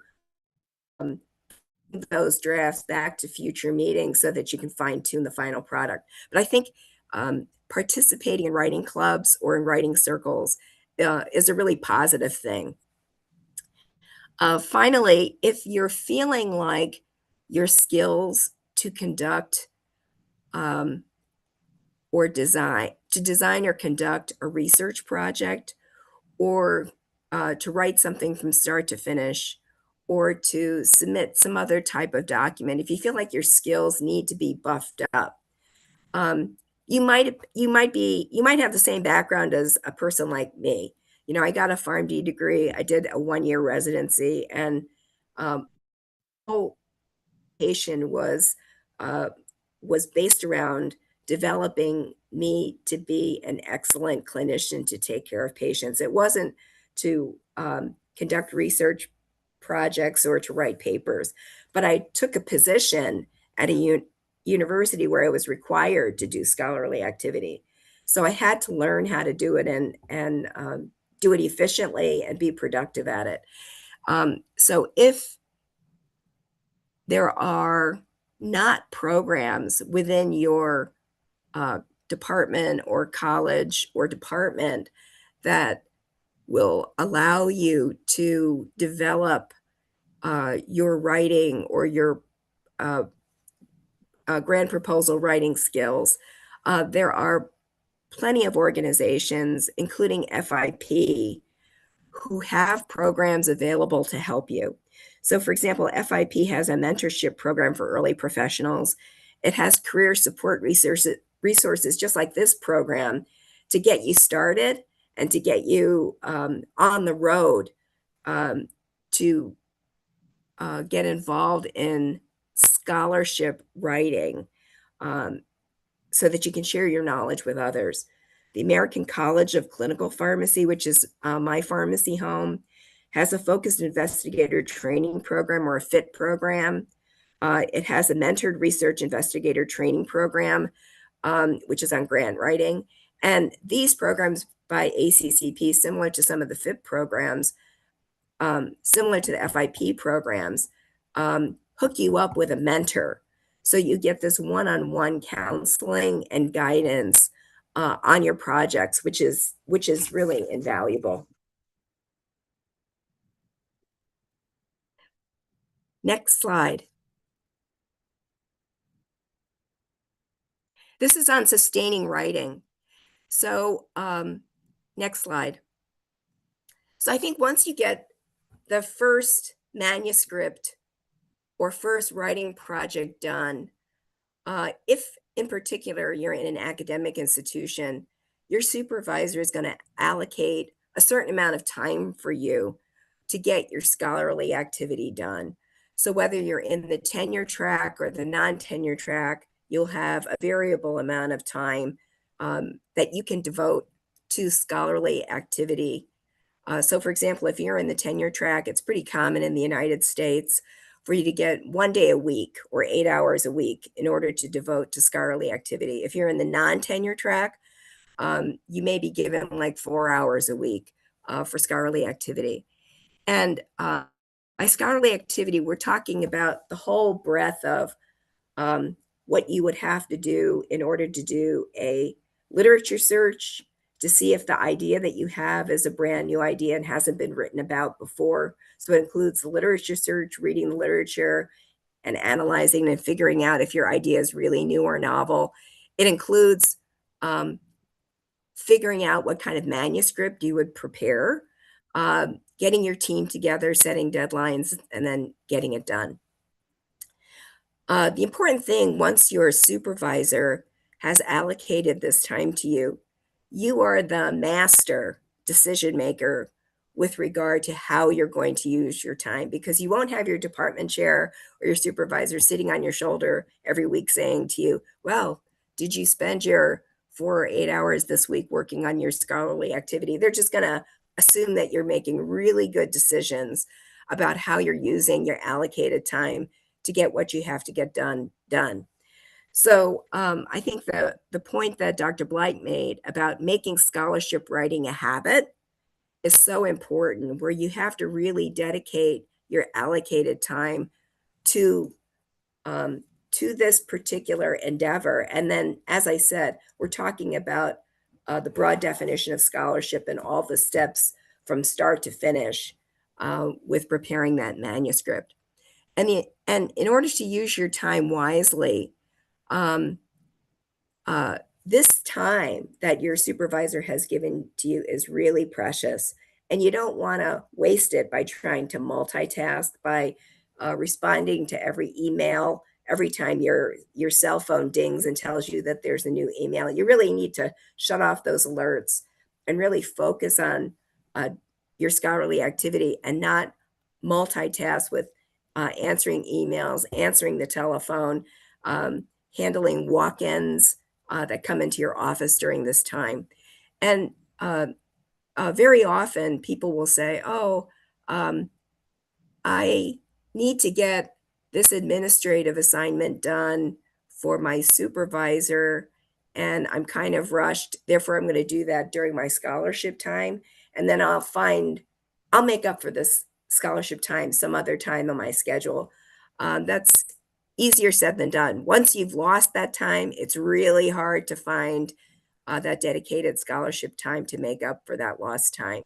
those drafts back to future meetings so that you can fine tune the final product. But I think participating in writing clubs or in writing circles is a really positive thing. Finally, if you're feeling like your skills to conduct or design or conduct a research project, or to write something from start to finish, or to submit some other type of document, if you feel like your skills need to be buffed up, you might have the same background as a person like me. You know, I got a PharmD degree. I did a 1-year residency, and whole education was based around developing me to be an excellent clinician to take care of patients. It wasn't to conduct research projects or to write papers, but I took a position at a university where I was required to do scholarly activity. So I had to learn how to do it and do it efficiently and be productive at it. So if there are not programs within your department or college or department that will allow you to develop your writing or your grant proposal writing skills, there are plenty of organizations, including FIP, who have programs available to help you. So, for example, FIP has a mentorship program for early professionals. It has career support resources just like this program to get you started and to get you on the road to get involved in scholarship writing so that you can share your knowledge with others. The American College of Clinical Pharmacy, which is my pharmacy home, has a focused investigator training program, or a FIT program. It has a mentored research investigator training program, which is on grant writing. And these programs by ACCP, similar to some of the FIT programs, similar to the FIP programs, hook you up with a mentor. So you get this one-on-one counseling and guidance on your projects, which is really invaluable. Next slide. This is on sustaining writing. So next slide. So I think once you get the first manuscript or first writing project done, if in particular you're in an academic institution, your supervisor is going to allocate a certain amount of time for you to get your scholarly activity done. So whether you're in the tenure track or the non-tenure track, you'll have a variable amount of time that you can devote to scholarly activity. So for example, if you're in the tenure track, it's pretty common in the United States for you to get 1 day a week or 8 hours a week in order to devote to scholarly activity. If you're in the non-tenure track, you may be given like 4 hours a week for scholarly activity. And by scholarly activity, we're talking about the whole breadth of what you would have to do in order to do a literature search, to see if the idea that you have is a brand new idea and hasn't been written about before. So it includes the literature search, reading the literature, and analyzing and figuring out if your idea is really new or novel. It includes figuring out what kind of manuscript you would prepare, getting your team together, setting deadlines, and then getting it done. The important thing, once your supervisor has allocated this time to you, you are the master decision maker with regard to how you're going to use your time, because you won't have your department chair or your supervisor sitting on your shoulder every week saying to you, well, did you spend your 4 or 8 hours this week working on your scholarly activity? They're just going to assume that you're making really good decisions about how you're using your allocated time to get what you have to get done. So I think the point that Dr. Blight made about making scholarship writing a habit is so important, where you have to really dedicate your allocated time to this particular endeavor. And then, as I said, we're talking about the broad definition of scholarship and all the steps from start to finish with preparing that manuscript. And in order to use your time wisely, this time that your supervisor has given to you is really precious, and you don't want to waste it by trying to multitask, by responding to every email every time your cell phone dings and tells you that there's a new email. You really need to shut off those alerts and really focus on your scholarly activity and not multitask with answering emails, answering the telephone, handling walk-ins that come into your office during this time. And very often people will say, oh, I need to get this administrative assignment done for my supervisor, and I'm kind of rushed. Therefore, I'm going to do that during my scholarship time. And then I'll make up for this scholarship time some other time on my schedule. That's easier said than done. Once you've lost that time, it's really hard to find that dedicated scholarship time to make up for that lost time.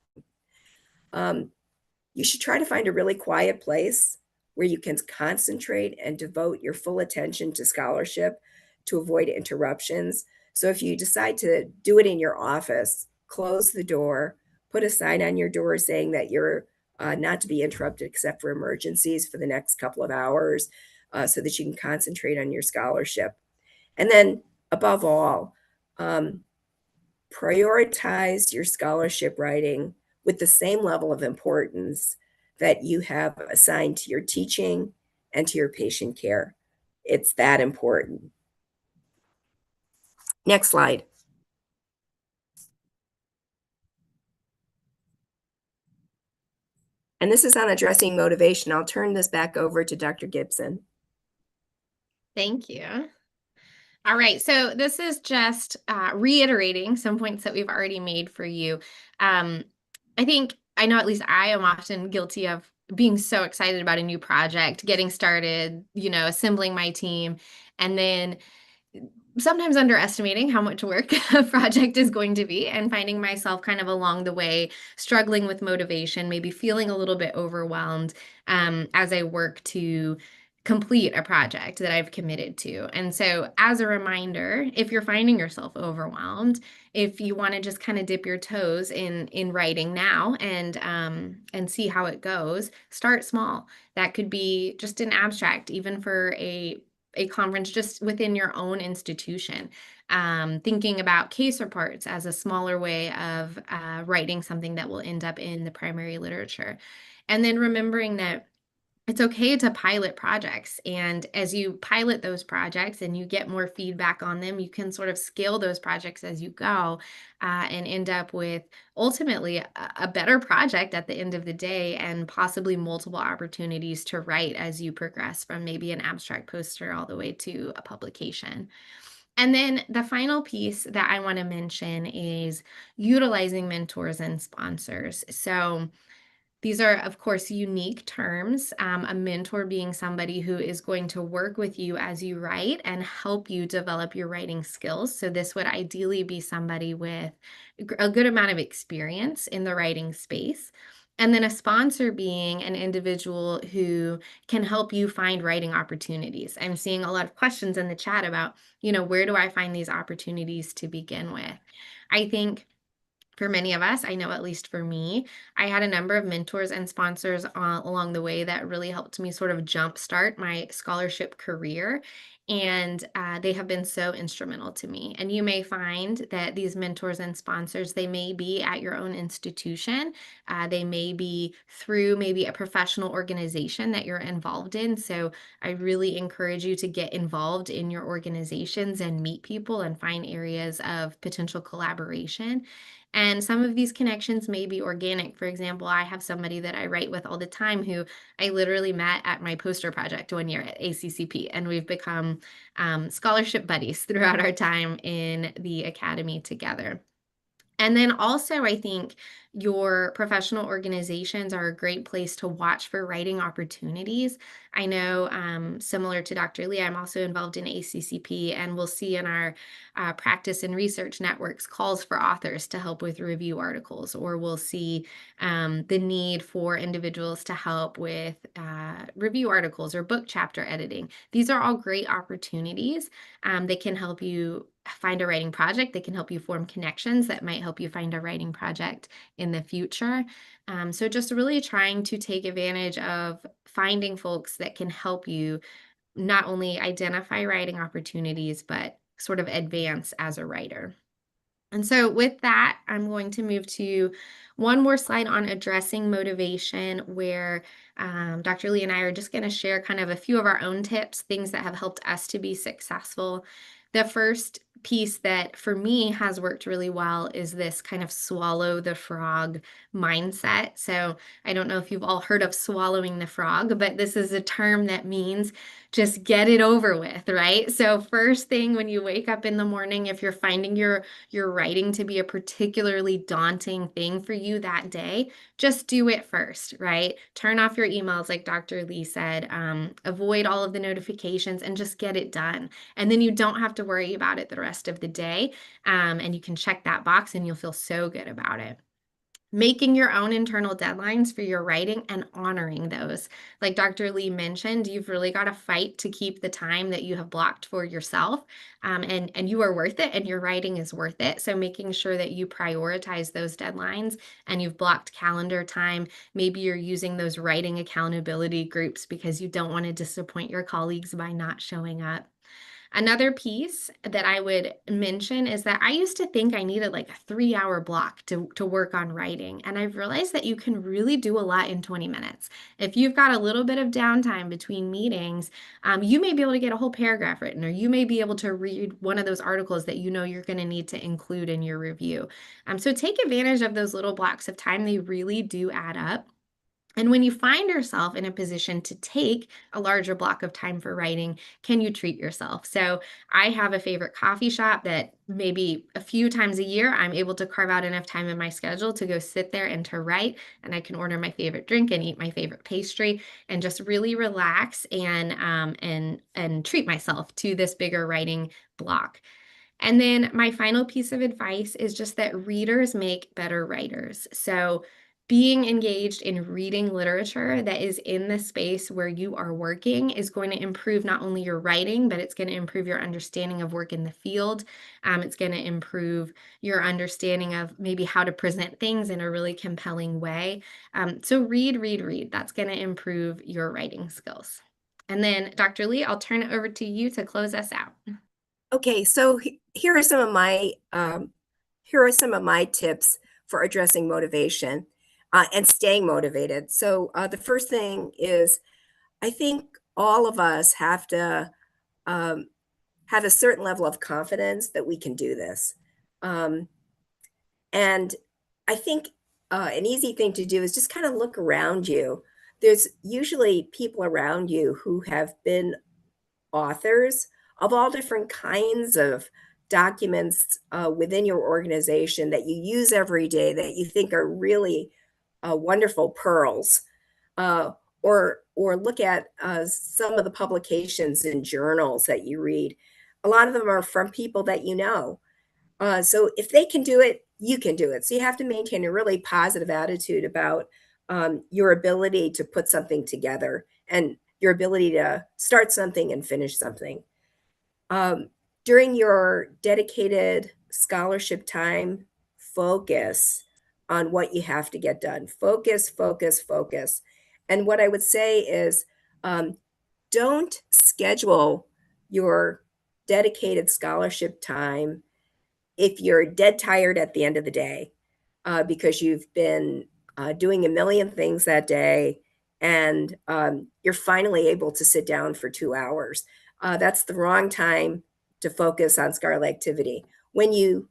You should try to find a really quiet place where you can concentrate and devote your full attention to scholarship to avoid interruptions. So if you decide to do it in your office, close the door, put a sign on your door saying that you're not to be interrupted except for emergencies for the next couple of hours, so that you can concentrate on your scholarship. And then above all, prioritize your scholarship writing with the same level of importance that you have assigned to your teaching and to your patient care. It's that important. Next slide. And this is on addressing motivation. I'll turn this back over to Dr. Gibson. Thank you. All right, so this is just reiterating some points that we've already made for you. I know at least I am often guilty of being so excited about a new project, getting started, assembling my team, and then sometimes underestimating how much work a project is going to be and finding myself kind of along the way struggling with motivation, maybe feeling a little bit overwhelmed as I work to complete a project that I've committed to. And so as a reminder, if you're finding yourself overwhelmed, if you want to just kind of dip your toes in writing now and see how it goes, start small. That could be just an abstract, even for a conference just within your own institution. Thinking about case reports as a smaller way of writing something that will end up in the primary literature. And then remembering that it's okay to pilot projects. And as you pilot those projects and you get more feedback on them, you can sort of scale those projects as you go and end up with ultimately a better project at the end of the day, and possibly multiple opportunities to write as you progress from maybe an abstract poster all the way to a publication. And then the final piece that I want to mention is utilizing mentors and sponsors. So These are, of course, unique terms. A mentor being somebody who is going to work with you as you write and help you develop your writing skills. So this would ideally be somebody with a good amount of experience in the writing space. And then a sponsor being an individual who can help you find writing opportunities. I'm seeing a lot of questions in the chat about, where do I find these opportunities to begin with? I think for many of us, I know at least for me, I had a number of mentors and sponsors along the way that really helped me sort of jumpstart my scholarship career. And they have been so instrumental to me. And you may find that these mentors and sponsors, they may be at your own institution. They may be through maybe a professional organization that you're involved in. So I really encourage you to get involved in your organizations and meet people and find areas of potential collaboration. And some of these connections may be organic. For example, I have somebody that I write with all the time who I literally met at my poster project one year at ACCP, and we've become scholarship buddies throughout our time in the academy together. And then also, I think your professional organizations are a great place to watch for writing opportunities. I know, similar to Dr. Lee, I'm also involved in ACCP, and we'll see in our practice and research networks calls for authors to help with review articles, or we'll see the need for individuals to help with review articles or book chapter editing. These are all great opportunities. They can help you find a writing project. They can help you form connections that might help you find a writing project in the future. So just really trying to take advantage of finding folks that can help you not only identify writing opportunities, but sort of advance as a writer. And so with that, I'm going to move to one more slide on addressing motivation, where Dr. Lee and I are just going to share kind of a few of our own tips, things that have helped us to be successful. The first piece that for me has worked really well is this kind of swallow the frog mindset. So I don't know if you've all heard of swallowing the frog, but this is a term that means just get it over with, right? So first thing when you wake up in the morning, if you're finding your writing to be a particularly daunting thing for you that day, just do it first, right? Turn off your emails, like Dr. Lee said, avoid all of the notifications and just get it done. And then you don't have to worry about it the rest of the day. And you can check that box and you'll feel so good about it. Making your own internal deadlines for your writing and honoring those. Like Dr. Lee mentioned, you've really got to fight to keep the time that you have blocked for yourself, and you are worth it and your writing is worth it. So making sure that you prioritize those deadlines and you've blocked calendar time. Maybe you're using those writing accountability groups because you don't want to disappoint your colleagues by not showing up. Another piece that I would mention is that I used to think I needed like a 3-hour block to work on writing. And I've realized that you can really do a lot in 20 minutes. If you've got a little bit of downtime between meetings, you may be able to get a whole paragraph written, or you may be able to read one of those articles that you know you're going to need to include in your review. So take advantage of those little blocks of time. They really do add up. And when you find yourself in a position to take a larger block of time for writing, can you treat yourself? So I have a favorite coffee shop that maybe a few times a year, I'm able to carve out enough time in my schedule to go sit there and to write. And I can order my favorite drink and eat my favorite pastry and just really relax and treat myself to this bigger writing block. And then my final piece of advice is just that readers make better writers. So being engaged in reading literature that is in the space where you are working is going to improve not only your writing, but it's going to improve your understanding of work in the field. It's going to improve your understanding of maybe how to present things in a really compelling way. So read. That's going to improve your writing skills. And then Dr. Lee, I'll turn it over to you to close us out. Okay, so here are some of my tips for addressing motivation and staying motivated. So the first thing is, I think all of us have to have a certain level of confidence that we can do this. And I think an easy thing to do is just kind of look around you. There's usually people around you who have been authors of all different kinds of documents within your organization that you use every day that you think are really wonderful pearls, or look at some of the publications in journals that you read. A lot of them are from people that you know. So if they can do it, you can do it. So you have to maintain a really positive attitude about your ability to put something together and your ability to start something and finish something. During your dedicated scholarship time, focus on what you have to get done. Focus, focus, focus. And what I would say is don't schedule your dedicated scholarship time if you're dead tired at the end of the day because you've been doing a million things that day and you're finally able to sit down for 2 hours. That's the wrong time to focus on scholarly activity. When you,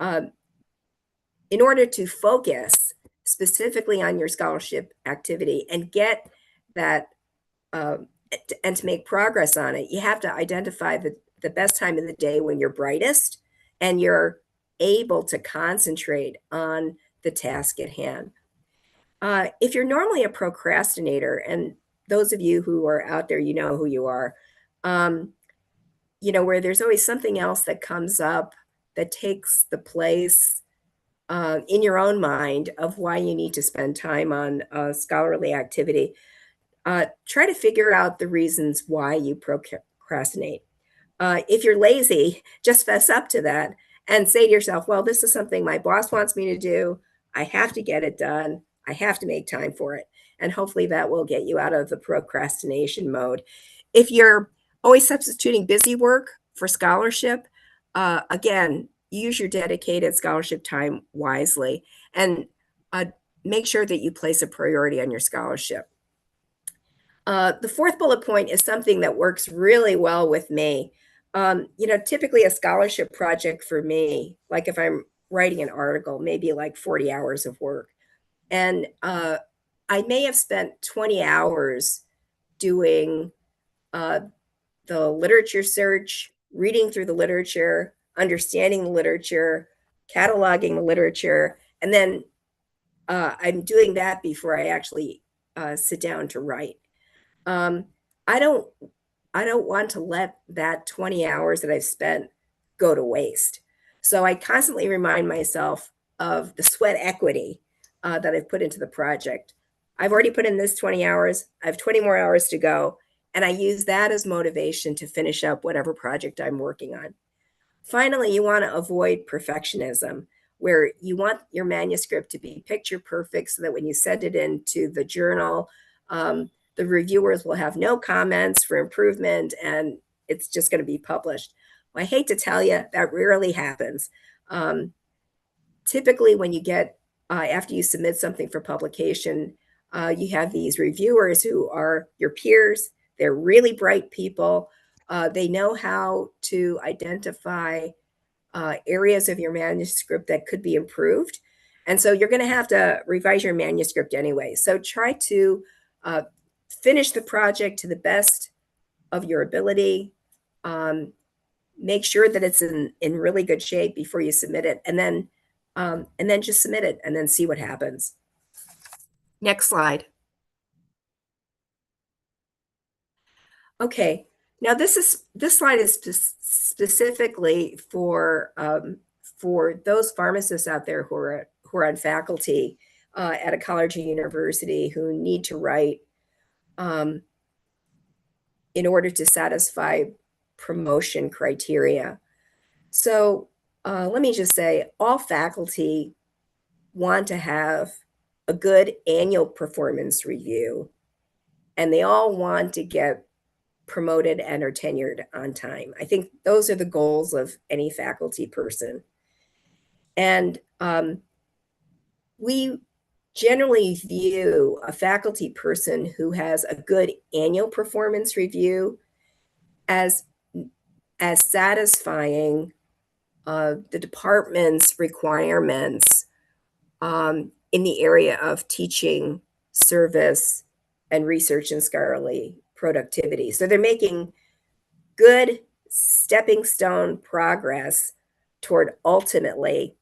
in order to focus specifically on your scholarship activity and get that and to make progress on it, you have to identify the best time of the day when you're brightest and you're able to concentrate on the task at hand. If you're normally a procrastinator, and those of you who are out there, you know who you are, where there's always something else that comes up that takes the place in your own mind of why you need to spend time on scholarly activity. Try to figure out the reasons why you procrastinate. If you're lazy, just fess up to that and say to yourself, well, this is something my boss wants me to do. I have to get it done. I have to make time for it. And hopefully that will get you out of the procrastination mode. If you're always substituting busy work for scholarship, again, use your dedicated scholarship time wisely and make sure that you place a priority on your scholarship. The fourth bullet point is something that works really well with me. Typically a scholarship project for me, like if I'm writing an article, maybe like 40 hours of work. And I may have spent 20 hours doing the literature search, reading through the literature, understanding the literature, cataloging the literature, and then I'm doing that before I actually sit down to write. I don't want to let that 20 hours that I've spent go to waste. So I constantly remind myself of the sweat equity that I've put into the project. I've already put in this 20 hours. I have 20 more hours to go. And I use that as motivation to finish up whatever project I'm working on. Finally, you want to avoid perfectionism, where you want your manuscript to be picture perfect so that when you send it into the journal, the reviewers will have no comments for improvement and it's just going to be published. Well, I hate to tell you, that rarely happens. Typically, when you get, after you submit something for publication, you have these reviewers who are your peers. They're really bright people. They know how to identify areas of your manuscript that could be improved. And so you're going to have to revise your manuscript anyway. So try to finish the project to the best of your ability. Make sure that it's in really good shape before you submit it, and then just submit it and then see what happens. Next slide. Okay, now this slide is specifically for those pharmacists out there who are on faculty at a college or university who need to write in order to satisfy promotion criteria. So let me just say, all faculty want to have a good annual performance review, and they all want to get promoted and are tenured on time. I think those are the goals of any faculty person. And we generally view a faculty person who has a good annual performance review as satisfying the department's requirements in the area of teaching, service, and research and scholarly productivity. So they're making good stepping stone progress toward ultimately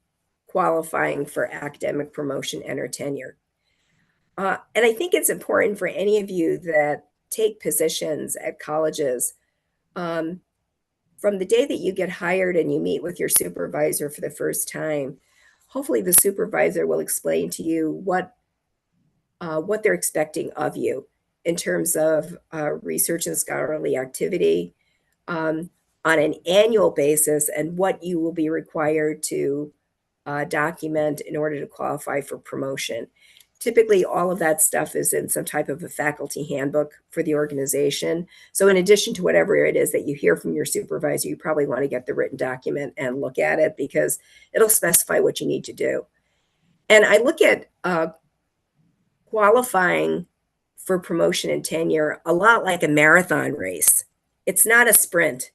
qualifying for academic promotion and or tenure. And I think it's important for any of you that take positions at colleges, from the day that you get hired and you meet with your supervisor for the first time, hopefully the supervisor will explain to you what they're expecting of you in terms of research and scholarly activity on an annual basis, and what you will be required to document in order to qualify for promotion. Typically, all of that stuff is in some type of a faculty handbook for the organization. So in addition to whatever it is that you hear from your supervisor, you probably want to get the written document and look at it, because it'll specify what you need to do. And I look at qualifying for promotion and tenure a lot like a marathon race. It's not a sprint.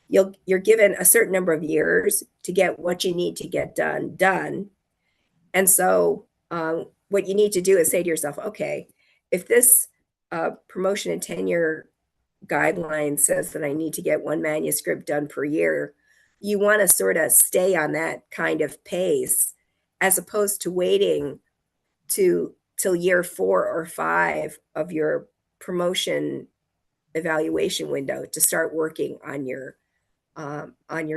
You're given a certain number of years to get what you need to get done. And so what you need to do is say to yourself, okay, if this promotion and tenure guideline says that I need to get one manuscript done per year, you want to sort of stay on that kind of pace, as opposed to waiting till year 4 or 5 of your promotion evaluation window to start working on your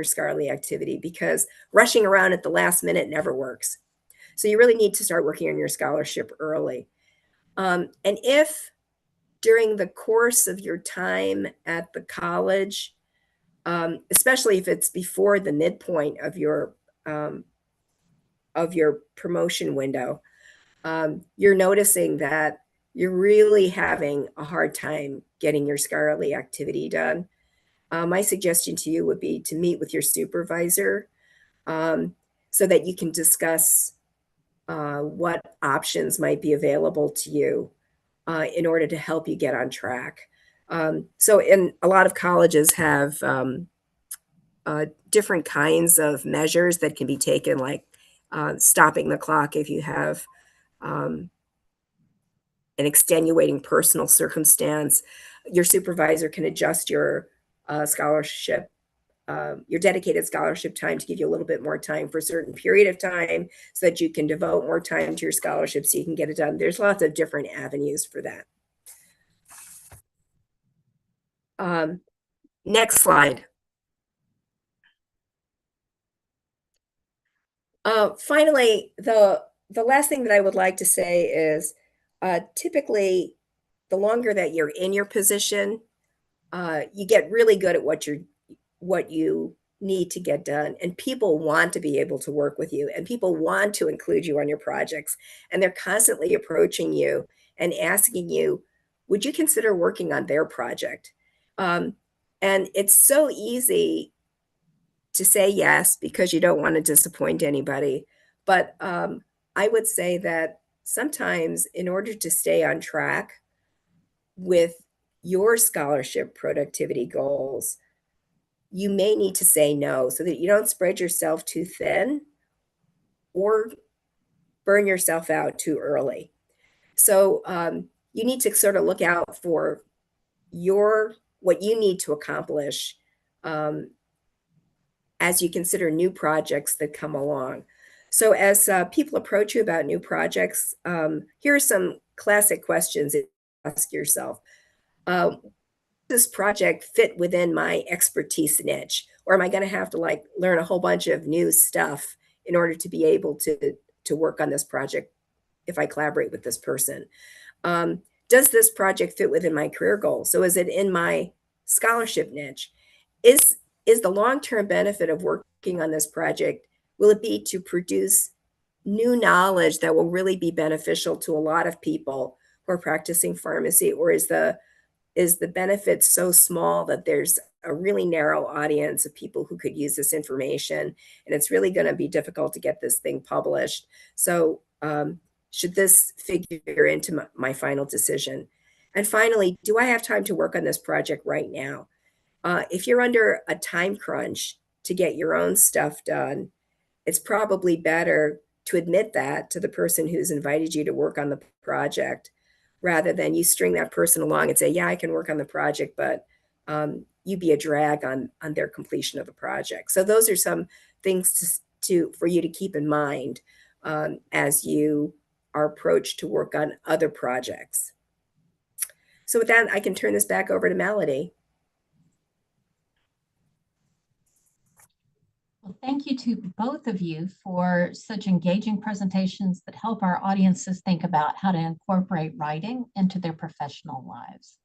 scholarly activity, because rushing around at the last minute never works. So you really need to start working on your scholarship early. And if during the course of your time at the college, especially if it's before the midpoint of your promotion window, you're noticing that you're really having a hard time getting your scholarly activity done, my suggestion to you would be to meet with your supervisor so that you can discuss what options might be available to you in order to help you get on track. So in a lot of colleges have different kinds of measures that can be taken, like stopping the clock if you have an extenuating personal circumstance. Your supervisor can adjust your scholarship, your dedicated scholarship time, to give you a little bit more time for a certain period of time so that you can devote more time to your scholarship so you can get it done. There's lots of different avenues for that. Next slide. Finally, the last thing that I would like to say is typically the longer that you're in your position, you get really good at what you need to get done, and people want to be able to work with you, and people want to include you on your projects, and they're constantly approaching you and asking you, would you consider working on their project? And it's so easy to say yes because you don't want to disappoint anybody. But I would say that sometimes, in order to stay on track with your scholarship productivity goals, you may need to say no so that you don't spread yourself too thin or burn yourself out too early. So you need to sort of look out for what you need to accomplish as you consider new projects that come along. So as people approach you about new projects, here are some classic questions to ask yourself. This project fit within my expertise niche, or am I going to have to like learn a whole bunch of new stuff in order to be able to work on this project if I collaborate with this person? Does this project fit within my career goals? So is it in my scholarship niche? Is the long-term benefit of working on this project, will it be to produce new knowledge that will really be beneficial to a lot of people who are practicing pharmacy, or is the benefit so small that there's a really narrow audience of people who could use this information, and it's really going to be difficult to get this thing published? So should this figure into my final decision? And finally, do I have time to work on this project right now? If you're under a time crunch to get your own stuff done, it's probably better to admit that to the person who's invited you to work on the project, rather than you string that person along and say, yeah, I can work on the project, but you be a drag on their completion of the project. So those are some things for you to keep in mind as you our approach to work on other projects. So with that, I can turn this back over to Melody. Well, thank you to both of you for such engaging presentations that help our audiences think about how to incorporate writing into their professional lives.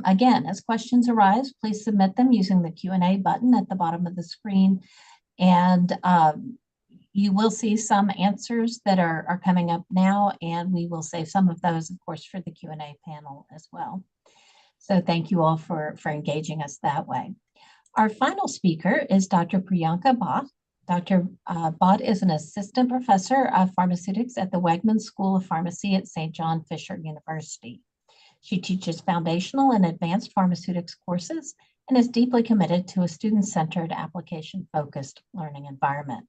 Again, as questions arise, please submit them using the Q&A button at the bottom of the screen. And you will see some answers that are coming up now, and we will save some of those, of course, for the Q&A panel as well. So thank you all for engaging us that way. Our final speaker is Dr. Priyanka Bhatt. Dr. Bhatt is an assistant professor of pharmaceutics at the Wegman School of Pharmacy at St. John Fisher University. She teaches foundational and advanced pharmaceutics courses and is deeply committed to a student-centered, application-focused learning environment.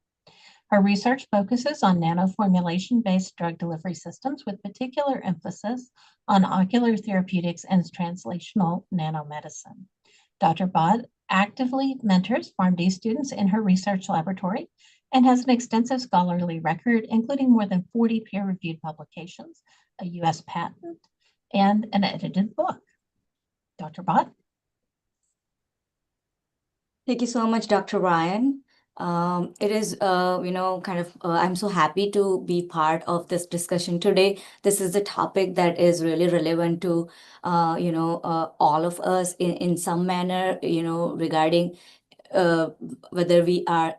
Her research focuses on nanoformulation-based drug delivery systems with particular emphasis on ocular therapeutics and translational nanomedicine. Dr. Bhatt actively mentors PharmD students in her research laboratory and has an extensive scholarly record, including more than 40 peer-reviewed publications, a US patent, and an edited book. Dr. Bhatt? Thank you so much, Dr. Ryan. It is, I'm so happy to be part of this discussion today. This is a topic that is really relevant to, all of us in some manner, regarding whether we are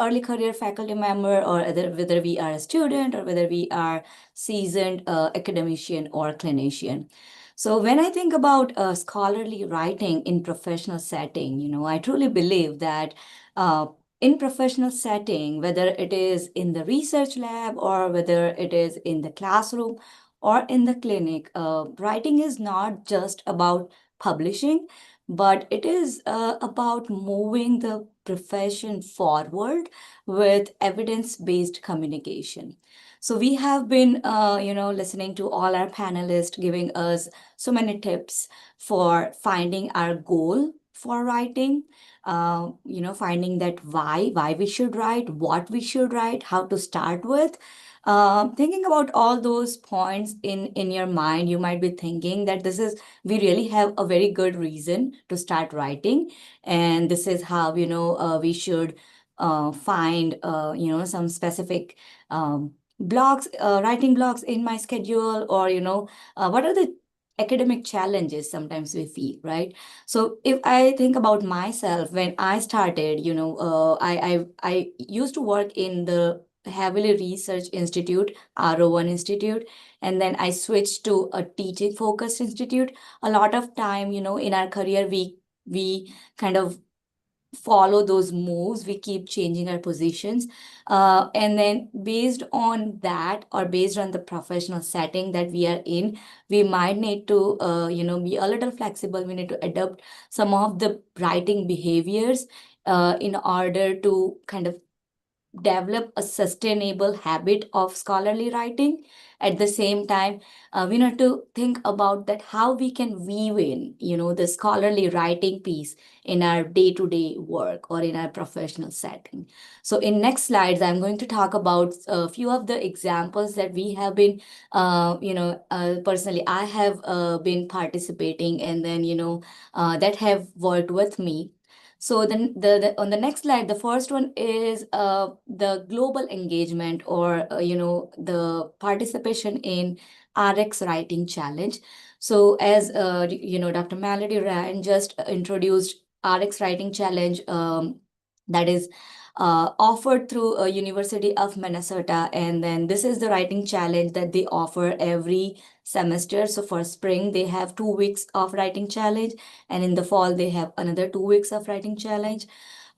early career faculty member or whether we are a student or whether we are seasoned academician or clinician. So when I think about scholarly writing in professional setting, I truly believe that in professional setting, whether it is in the research lab or whether it is in the classroom or in the clinic, writing is not just about publishing, but it is about moving the profession forward with evidence-based communication. So we have been, listening to all our panelists giving us so many tips for finding our goal for writing, finding that why we should write, what we should write, how to start with. Thinking about all those points in your mind, you might be thinking that we really have a very good reason to start writing. And this is how, we should find, some specific blogs, writing blogs in my schedule, or, what are the academic challenges sometimes we feel, right? So if I think about myself, when I started, I used to work in the heavily research institute, R01 Institute, and then I switched to a teaching focused institute. A lot of time, in our career, we kind of follow those moves, we keep changing our positions, and then based on that, or based on the professional setting that we are in, we might need to be a little flexible. We need to adopt some of the writing behaviors in order to kind of develop a sustainable habit of scholarly writing. At the same time, we need to think about that how we can weave in, the scholarly writing piece in our day-to-day work or in our professional setting. So in next slides, I'm going to talk about a few of the examples that we have been, personally, I have been participating, and then, that have worked with me. So then on the next slide, the first one is the global engagement, or the participation in RX Writing Challenge. So as Dr. Melody Ryan just introduced RX Writing Challenge, that is offered through University of Minnesota, and then this is the writing challenge that they offer every semester. So for spring, they have 2 weeks of writing challenge, and in the fall, they have another 2 weeks of writing challenge.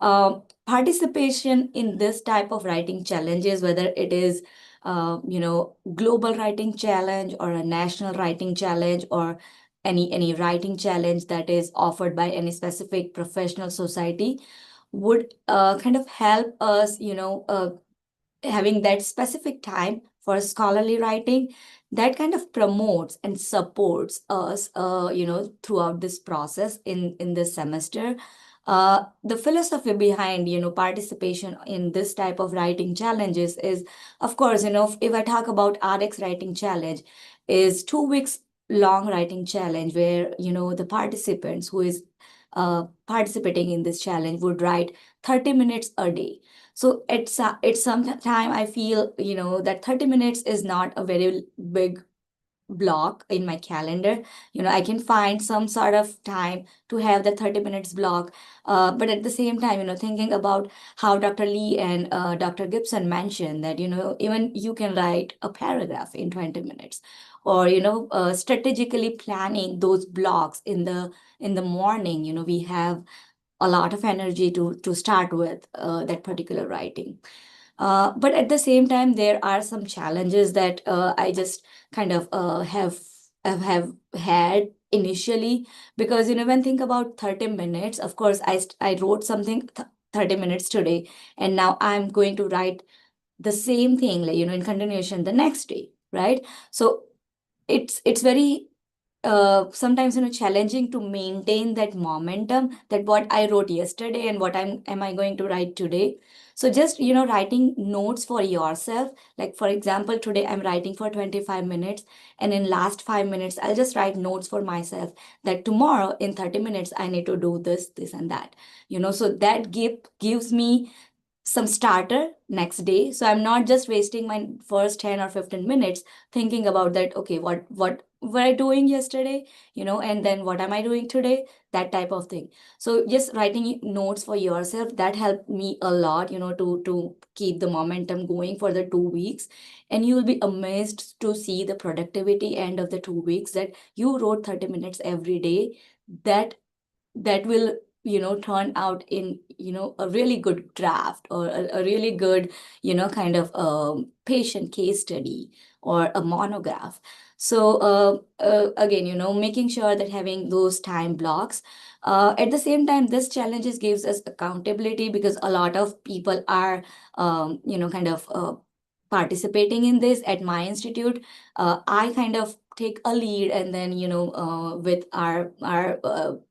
Participation in this type of writing challenges, whether it is global writing challenge or a national writing challenge, or any writing challenge that is offered by any specific professional society, would kind of help us, having that specific time for scholarly writing, that kind of promotes and supports us, throughout this process in this semester. The philosophy behind, participation in this type of writing challenges is, of course, if I talk about RX writing challenge, is 2 weeks long writing challenge where, the participants who is participating in this challenge would write 30 minutes a day. So it's some time I feel, that 30 minutes is not a very big block in my calendar. I can find some sort of time to have the 30 minutes block. But at the same time, thinking about how Dr. Lee and Dr. Gibson mentioned that, even you can write a paragraph in 20 minutes, or, strategically planning those blocks in the morning. We have a lot of energy to start with that particular writing. But at the same time, there are some challenges that I just kind of have had initially, because when think about 30 minutes, of course I wrote something 30 minutes today, and now I'm going to write the same thing, like, in continuation the next day, right? So it's very sometimes challenging to maintain that momentum, that what I wrote yesterday and what am I going to write today. So just writing notes for yourself, like for example today I'm writing for 25 minutes, and in last 5 minutes I'll just write notes for myself that tomorrow in 30 minutes I need to do this and that. So that gives me some starter next day, so I'm not just wasting my first 10 or 15 minutes thinking about that, okay, what were I doing yesterday, and then what am I doing today, that type of thing. So just writing notes for yourself, that helped me a lot, to keep the momentum going for the 2 weeks. And you will be amazed to see the productivity end of the 2 weeks, that you wrote 30 minutes every day. That will turn out in a really good draft, or a really good kind of patient case study or a monograph. So again, making sure that having those time blocks. At the same time, this challenges gives us accountability, because a lot of people are kind of participating in this at my institute. I kind of take a lead, and then with our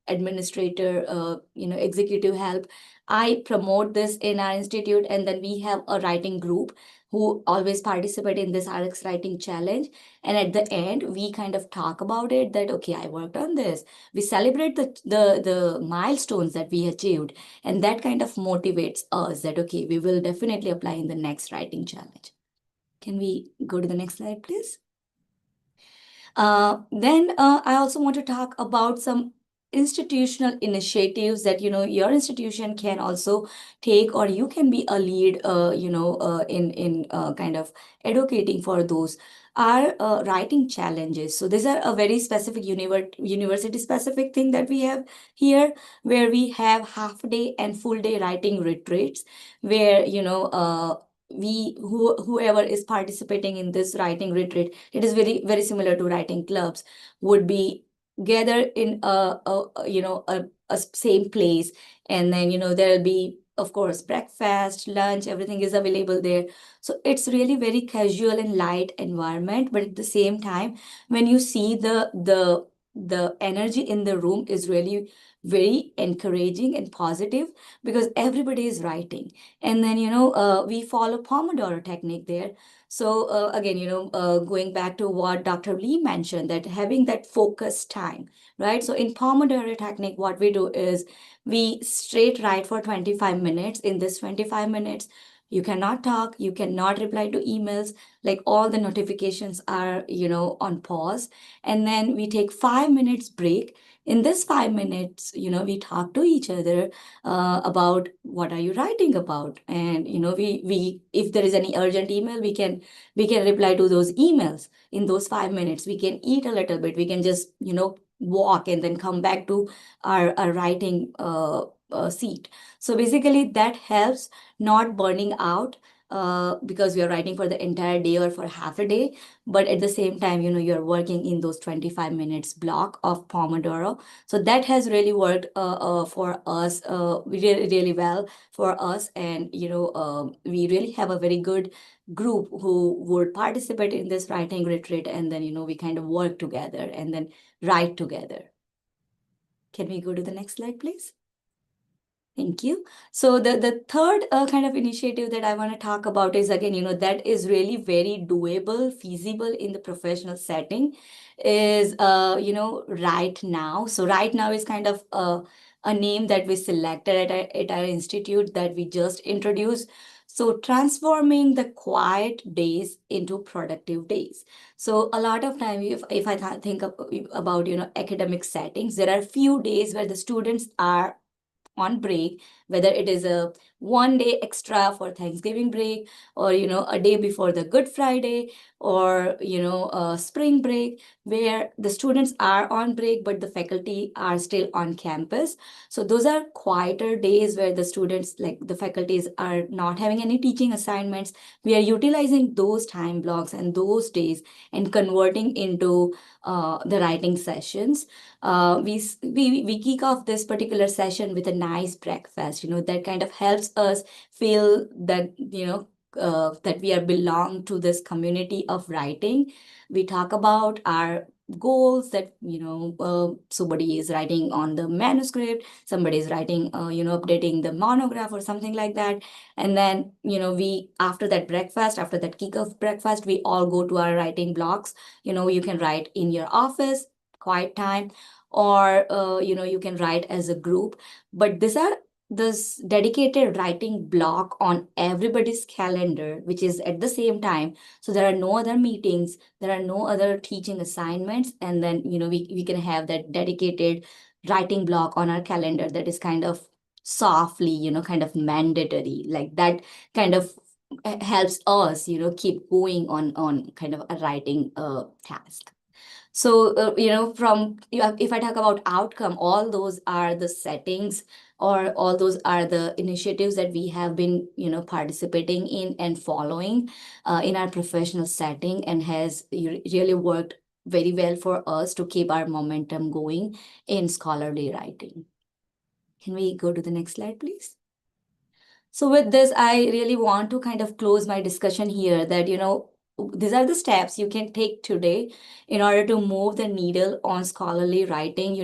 administrator executive help, I promote this in our institute, and then we have a writing group who always participate in this RX writing challenge. And at the end we kind of talk about it, that okay, I worked on this. We celebrate the milestones that we achieved, and that kind of motivates us that okay, we will definitely apply in the next writing challenge. Can we go to the next slide, please? Then I also want to talk about some institutional initiatives that your institution can also take, or you can be a lead in kind of advocating for those are writing challenges. So these are a very specific university specific thing that we have here, where we have half day and full day writing retreats, where whoever is participating in this writing retreat, it is very very similar to writing clubs, would be gathered in a same place. And then there will be, of course, breakfast, lunch, everything is available there. So it's really very casual and light environment, but at the same time, when you see the energy in the room is really very encouraging and positive, because everybody is writing. And then we follow Pomodoro technique there. So again, going back to what Dr. Lee mentioned, that having that focus time, right? So in Pomodoro technique, what we do is we straight write for 25 minutes. In this 25 minutes, you cannot talk, you cannot reply to emails, like all the notifications are, on pause. And then we take 5 minutes break. In this 5 minutes, we talk to each other about what are you writing about. And, we if there is any urgent email, we can reply to those emails in those 5 minutes. We can eat a little bit. We can just, walk and then come back to our writing seat. So basically that helps not burning out because we are writing for the entire day or for half a day. But at the same time, you're working in those 25 minutes block of Pomodoro. So that has really worked for us really, really well for us. And, we really have a very good group who would participate in this writing retreat. And then, we kind of work together and then write together. Can we go to the next slide, please? Thank you. So the third kind of initiative that I want to talk about is, again, that is really very doable, feasible in the professional setting is, Right Now. So Right Now is kind of a name that we selected at our institute that we just introduced. So transforming the quiet days into productive days. So a lot of time, if I think about, academic settings, there are few days where the students are on break, whether it is a 1 day extra for Thanksgiving break, or a day before the Good Friday, or a spring break, where the students are on break but the faculty are still on campus. So those are quieter days where the students, like the faculties, are not having any teaching assignments. We are utilizing those time blocks and those days and converting into the writing sessions. We kick off this particular session with a nice breakfast, that kind of helps us feel that, that we are belong to this community of writing. We talk about our goals, that, somebody is writing on the manuscript, somebody is writing, updating the monograph or something like that. And then, after that breakfast, after that kick-off breakfast, we all go to our writing blocks. You can write in your office, quiet time, or you can write as a group. But these are this dedicated writing block on everybody's calendar, which is at the same time. So there are no other meetings, there are no other teaching assignments, and then we can have that dedicated writing block on our calendar that is kind of softly, kind of mandatory, like that kind of helps us keep going on kind of a writing task. So, from if I talk about outcome, all those are the settings, or all those are the initiatives that we have been, participating in and following in our professional setting, and has really worked very well for us to keep our momentum going in scholarly writing. Can we go to the next slide, please? So with this, I really want to kind of close my discussion here that, these are the steps you can take today in order to move the needle on scholarly writing.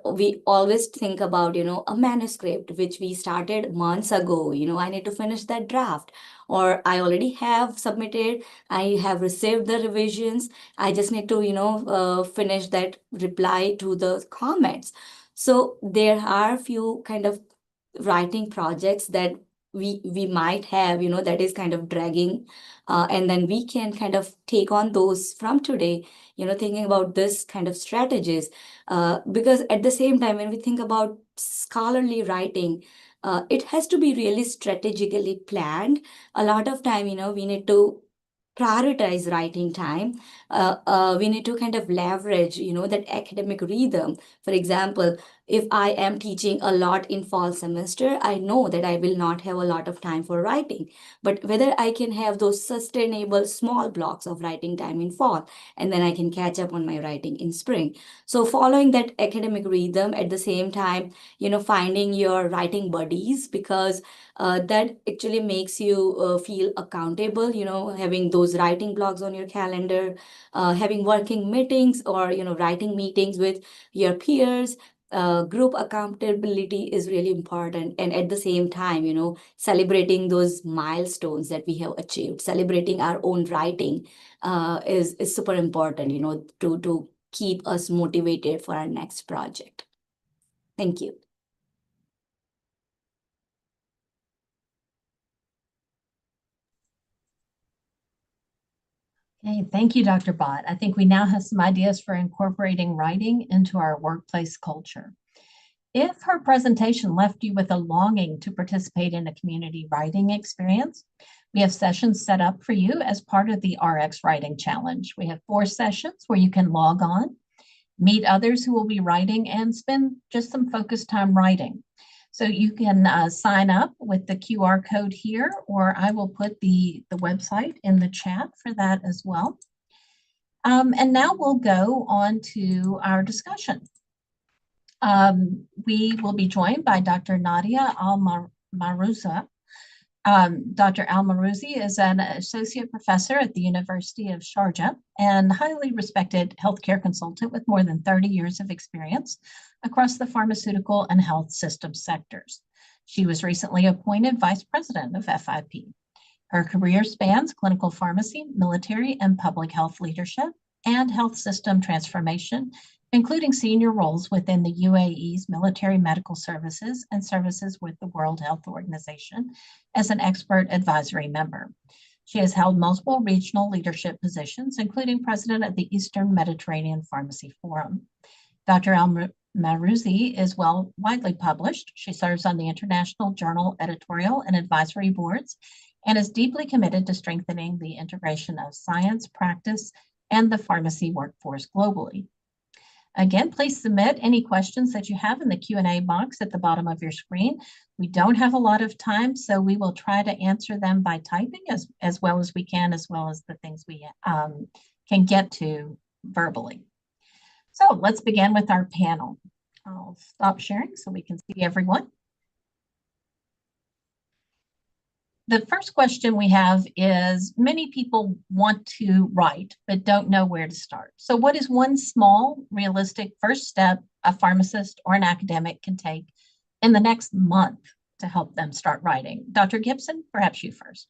We always think about, a manuscript, which we started months ago. I need to finish that draft, or I already have submitted, I have received the revisions. I just need to, finish that reply to the comments. So there are few kind of writing projects that we might have, that is kind of dragging, and then we can kind of take on those from today, thinking about this kind of strategies, because at the same time, when we think about scholarly writing, it has to be really strategically planned. A lot of time, we need to prioritize writing time. We need to kind of leverage, that academic rhythm. For example, if I am teaching a lot in fall semester, I know that I will not have a lot of time for writing. But whether I can have those sustainable small blocks of writing time in fall, and then I can catch up on my writing in spring. So following that academic rhythm, at the same time, finding your writing buddies, because that actually makes you feel accountable, having those writing blogs on your calendar, having working meetings, or, writing meetings with your peers. Group accountability is really important. And at the same time, celebrating those milestones that we have achieved, celebrating our own writing is super important, to keep us motivated for our next project. Thank you. Okay, thank you, Dr. Bott. I think we now have some ideas for incorporating writing into our workplace culture. If her presentation left you with a longing to participate in a community writing experience, we have sessions set up for you as part of the RX Writing Challenge. We have 4 sessions where you can log on, meet others who will be writing, and spend just some focused time writing. So you can sign up with the QR code here, or I will put the website in the chat for that as well. And now we'll go on to our discussion. We will be joined by Dr. Nadia Al-Marouza. Dr. Al-Marouzi is an associate professor at the University of Sharjah and highly respected healthcare consultant with more than 30 years of experience across the pharmaceutical and health system sectors. She was recently appointed Vice President of FIP. Her career spans clinical pharmacy, military and public health leadership, and health system transformation, including senior roles within the UAE's military medical services and services with the World Health Organization as an expert advisory member. She has held multiple regional leadership positions, including president of the Eastern Mediterranean Pharmacy Forum. Dr. Al-Marouzi is widely published. She serves on the International Journal editorial and advisory boards and is deeply committed to strengthening the integration of science, practice, and the pharmacy workforce globally. Again, please submit any questions that you have in the Q&A box at the bottom of your screen. We don't have a lot of time, so we will try to answer them by typing as well as we can, as well as the things we can get to verbally. So let's begin with our panel. I'll stop sharing so we can see everyone. The first question we have is, many people want to write, but don't know where to start. So what is one small, realistic first step a pharmacist or an academic can take in the next month to help them start writing? Dr. Gibson, perhaps you first.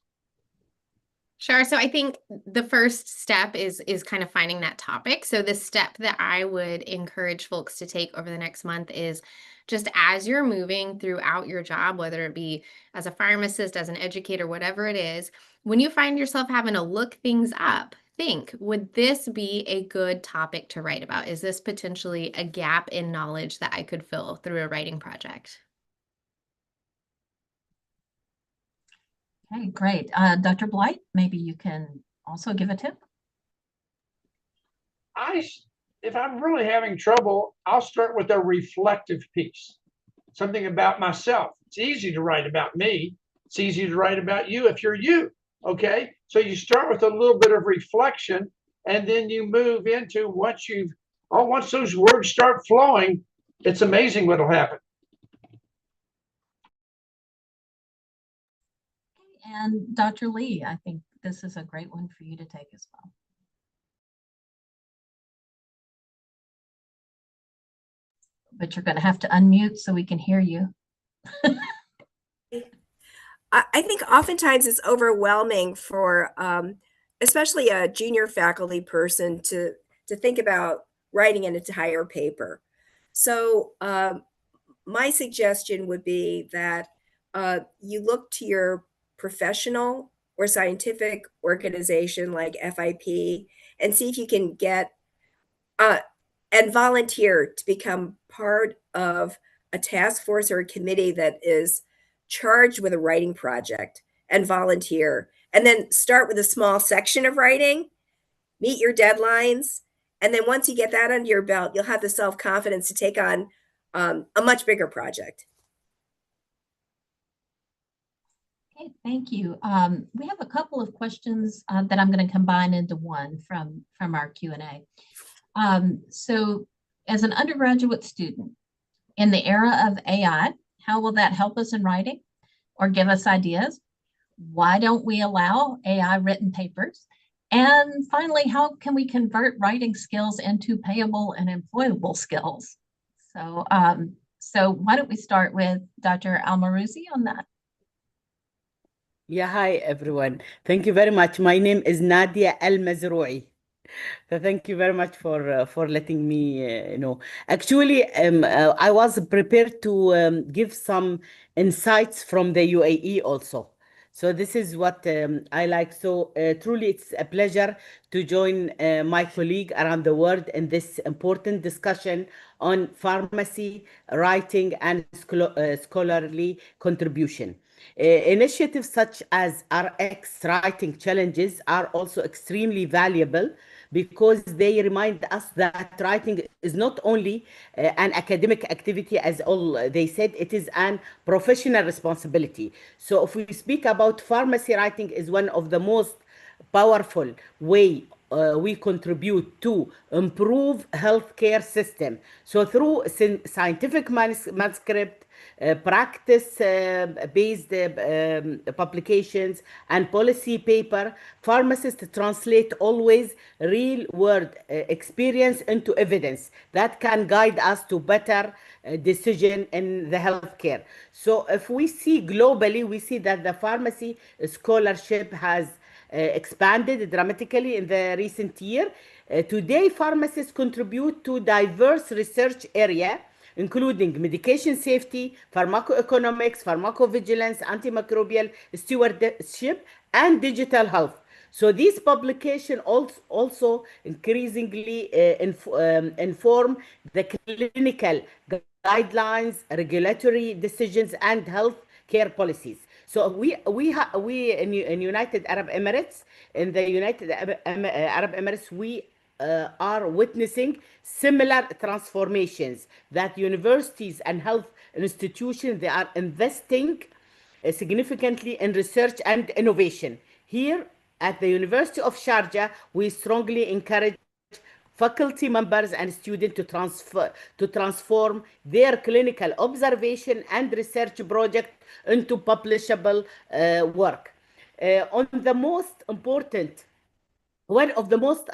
Sure. So I think the first step is kind of finding that topic. So the step that I would encourage folks to take over the next month is just as you're moving throughout your job, whether it be as a pharmacist, as an educator, whatever it is, when you find yourself having to look things up, think, would this be a good topic to write about? Is this potentially a gap in knowledge that I could fill through a writing project? Okay, great. Dr. Blight, maybe you can also give a tip. If I'm really having trouble, I'll start with a reflective piece, something about myself. It's easy to write about me. It's easy to write about you if you're you, okay? So you start with a little bit of reflection, and then you move into once those words start flowing, it's amazing what'll happen. And Dr. Lee, I think this is a great one for you to take as well. But you're going to have to unmute so we can hear you. I think oftentimes it's overwhelming for especially a junior faculty person to think about writing an entire paper. So my suggestion would be that you look to your professional or scientific organization like FIP and see if you can get and volunteer to become part of a task force or a committee that is charged with a writing project, and volunteer. And then start with a small section of writing, meet your deadlines, and then once you get that under your belt, you'll have the self-confidence to take on a much bigger project. Okay, thank you. We have a couple of questions that I'm going to combine into one from our Q&A. So as an undergraduate student, in the era of AI, how will that help us in writing or give us ideas? Why don't we allow AI written papers? And finally, how can we convert writing skills into payable and employable skills? So, so why don't we start with Dr. Al-Marouzi on that? Yeah, hi everyone. Thank you very much. My name is Nadia Al-Mazroui. So thank you very much for letting me know. Actually, I was prepared to give some insights from the UAE also. So this is what I like. So truly, it's a pleasure to join my colleague around the world in this important discussion on pharmacy, writing, and scholarly contribution. Initiatives such as RX writing challenges are also extremely valuable because they remind us that writing is not only an academic activity, as all they said, it is an professional responsibility. So if we speak about pharmacy, writing is one of the most powerful way we contribute to improve healthcare system. So through scientific manuscript, practice-based publications, and policy paper, pharmacists translate always real-world experience into evidence that can guide us to better decision in the healthcare. So if we see globally, we see that the pharmacy scholarship has expanded dramatically in the recent year. Today, pharmacists contribute to diverse research area, including medication safety, pharmacoeconomics, pharmacovigilance, antimicrobial stewardship, and digital health. So these publications also increasingly inform the clinical guidelines, regulatory decisions, and health care policies. So we in United Arab Emirates, in the United Arab Emirates, we are witnessing similar transformations that universities and health institutions, they are investing significantly in research and innovation. Here at the University of Sharjah, we strongly encourage faculty members and students to transform their clinical observation and research project into publishable work. On the most important One of the most,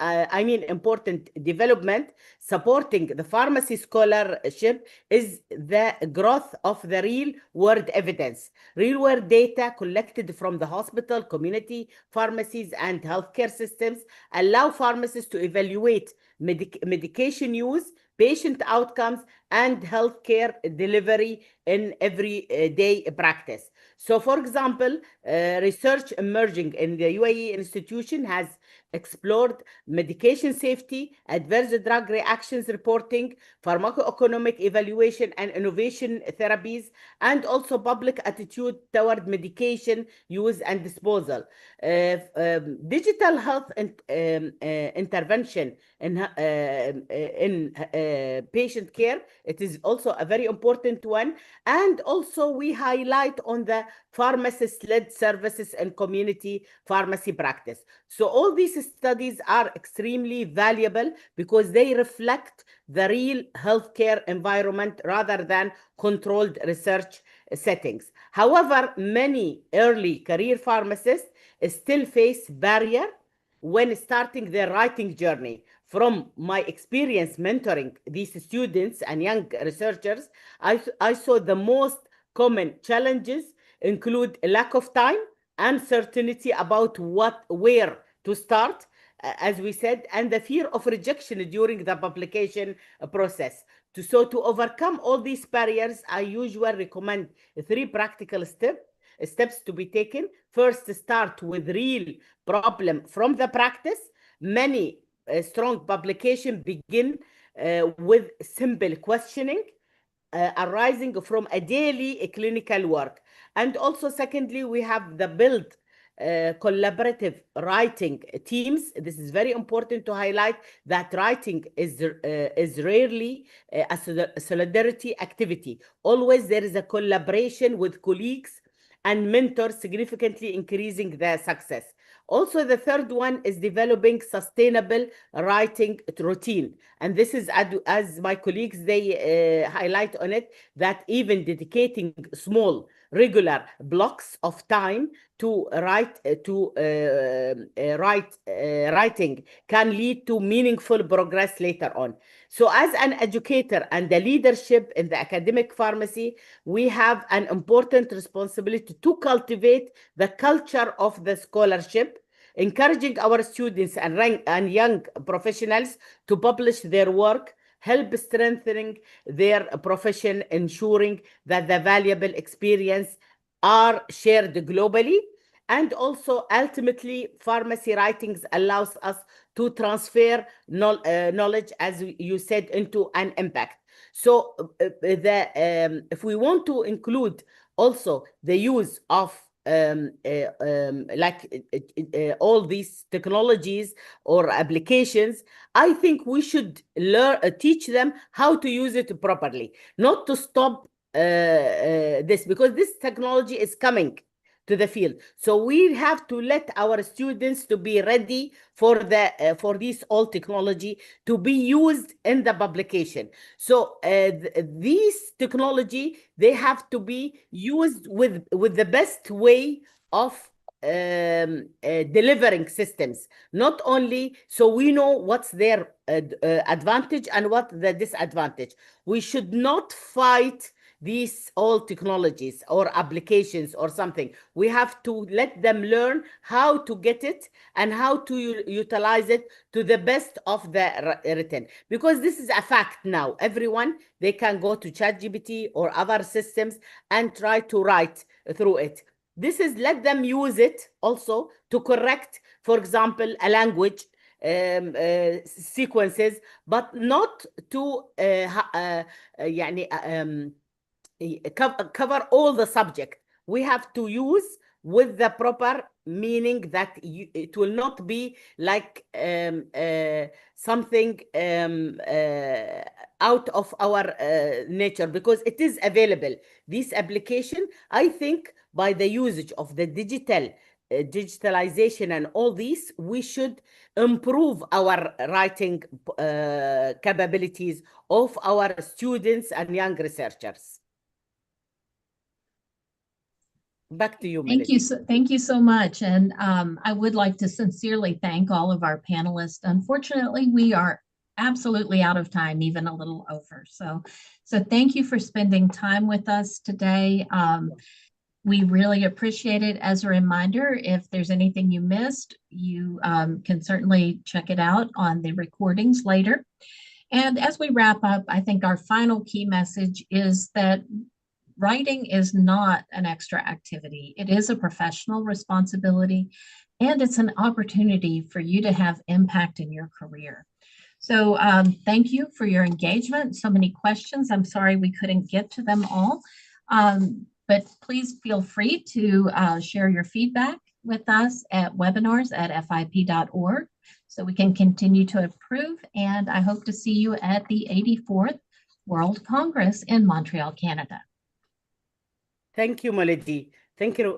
important development supporting the pharmacy scholarship is the growth of the real world evidence. Real world data collected from the hospital, community pharmacies, and healthcare systems allow pharmacists to evaluate medication use, patient outcomes, and healthcare delivery in everyday practice. So, for example, research emerging in the UAE institution has explored medication safety, adverse drug reactions reporting, pharmacoeconomic evaluation and innovation therapies, and also public attitude toward medication use and disposal. Digital health intervention in patient care, it is also a very important one. And also we highlight on the pharmacist-led services and community pharmacy practice. So all these studies are extremely valuable because they reflect the real healthcare environment rather than controlled research settings. However, many early career pharmacists still face barrier when starting their writing journey. From my experience mentoring these students and young researchers, I saw the most common challenges include a lack of time, uncertainty about where to start, as we said, and the fear of rejection during the publication process. To overcome all these barriers, I usually recommend 3 practical steps to be taken. First, start with real problem from the practice. Many strong publication begin with simple questioning arising from a daily clinical work. And also, secondly, we have the build collaborative writing teams. This is very important to highlight that writing is rarely a solidarity activity. Always there is a collaboration with colleagues and mentors, significantly increasing the success. Also, the third one is developing sustainable writing routine. And this is, as my colleagues, they highlight on it, that even dedicating small, regular blocks of time to writing can lead to meaningful progress later on. So as an educator and the leadership in the academic pharmacy, we have an important responsibility to cultivate the culture of the scholarship, encouraging our students and young professionals to publish their work, help strengthening their profession, ensuring that the valuable experience are shared globally. And also, ultimately, pharmacy writings allows us to transfer knowledge, as you said, into an impact. So if we want to include also the use of all these technologies or applications, I think we should teach them how to use it properly, not to stop this, because this technology is coming to the field. So we have to let our students to be ready for for this old technology to be used in the publication. So these technology, they have to be used with the best way of delivering systems, not only so we know what's their advantage and what the disadvantage. We should not fight these old technologies or applications or something. We have to let them learn how to get it and how to utilize it to the best of the written, because this is a fact now. Everyone, they can go to ChatGPT or other systems and try to write through it. This is, let them use it also to correct, for example, a language sequences, but not to cover all the subject. We have to use with the proper meaning, that it will not be like something out of our nature, because it is available. This application, I think, by the usage of the digitalization and all these, we should improve our writing capabilities of our students and young researchers. Back to you, Melody. Thank you so much. And I would like to sincerely thank all of our panelists. Unfortunately, we are absolutely out of time, even a little over. So thank you for spending time with us today. We really appreciate it. As a reminder, if there's anything you missed, you can certainly check it out on the recordings later. And as we wrap up, I think our final key message is that writing is not an extra activity. It is a professional responsibility, and it's an opportunity for you to have impact in your career. So thank you for your engagement. So many questions. I'm sorry we couldn't get to them all, but please feel free to share your feedback with us at webinars@fip.org so we can continue to improve. And I hope to see you at the 84th World Congress in Montreal, Canada. Thank you, Melody. Thank you.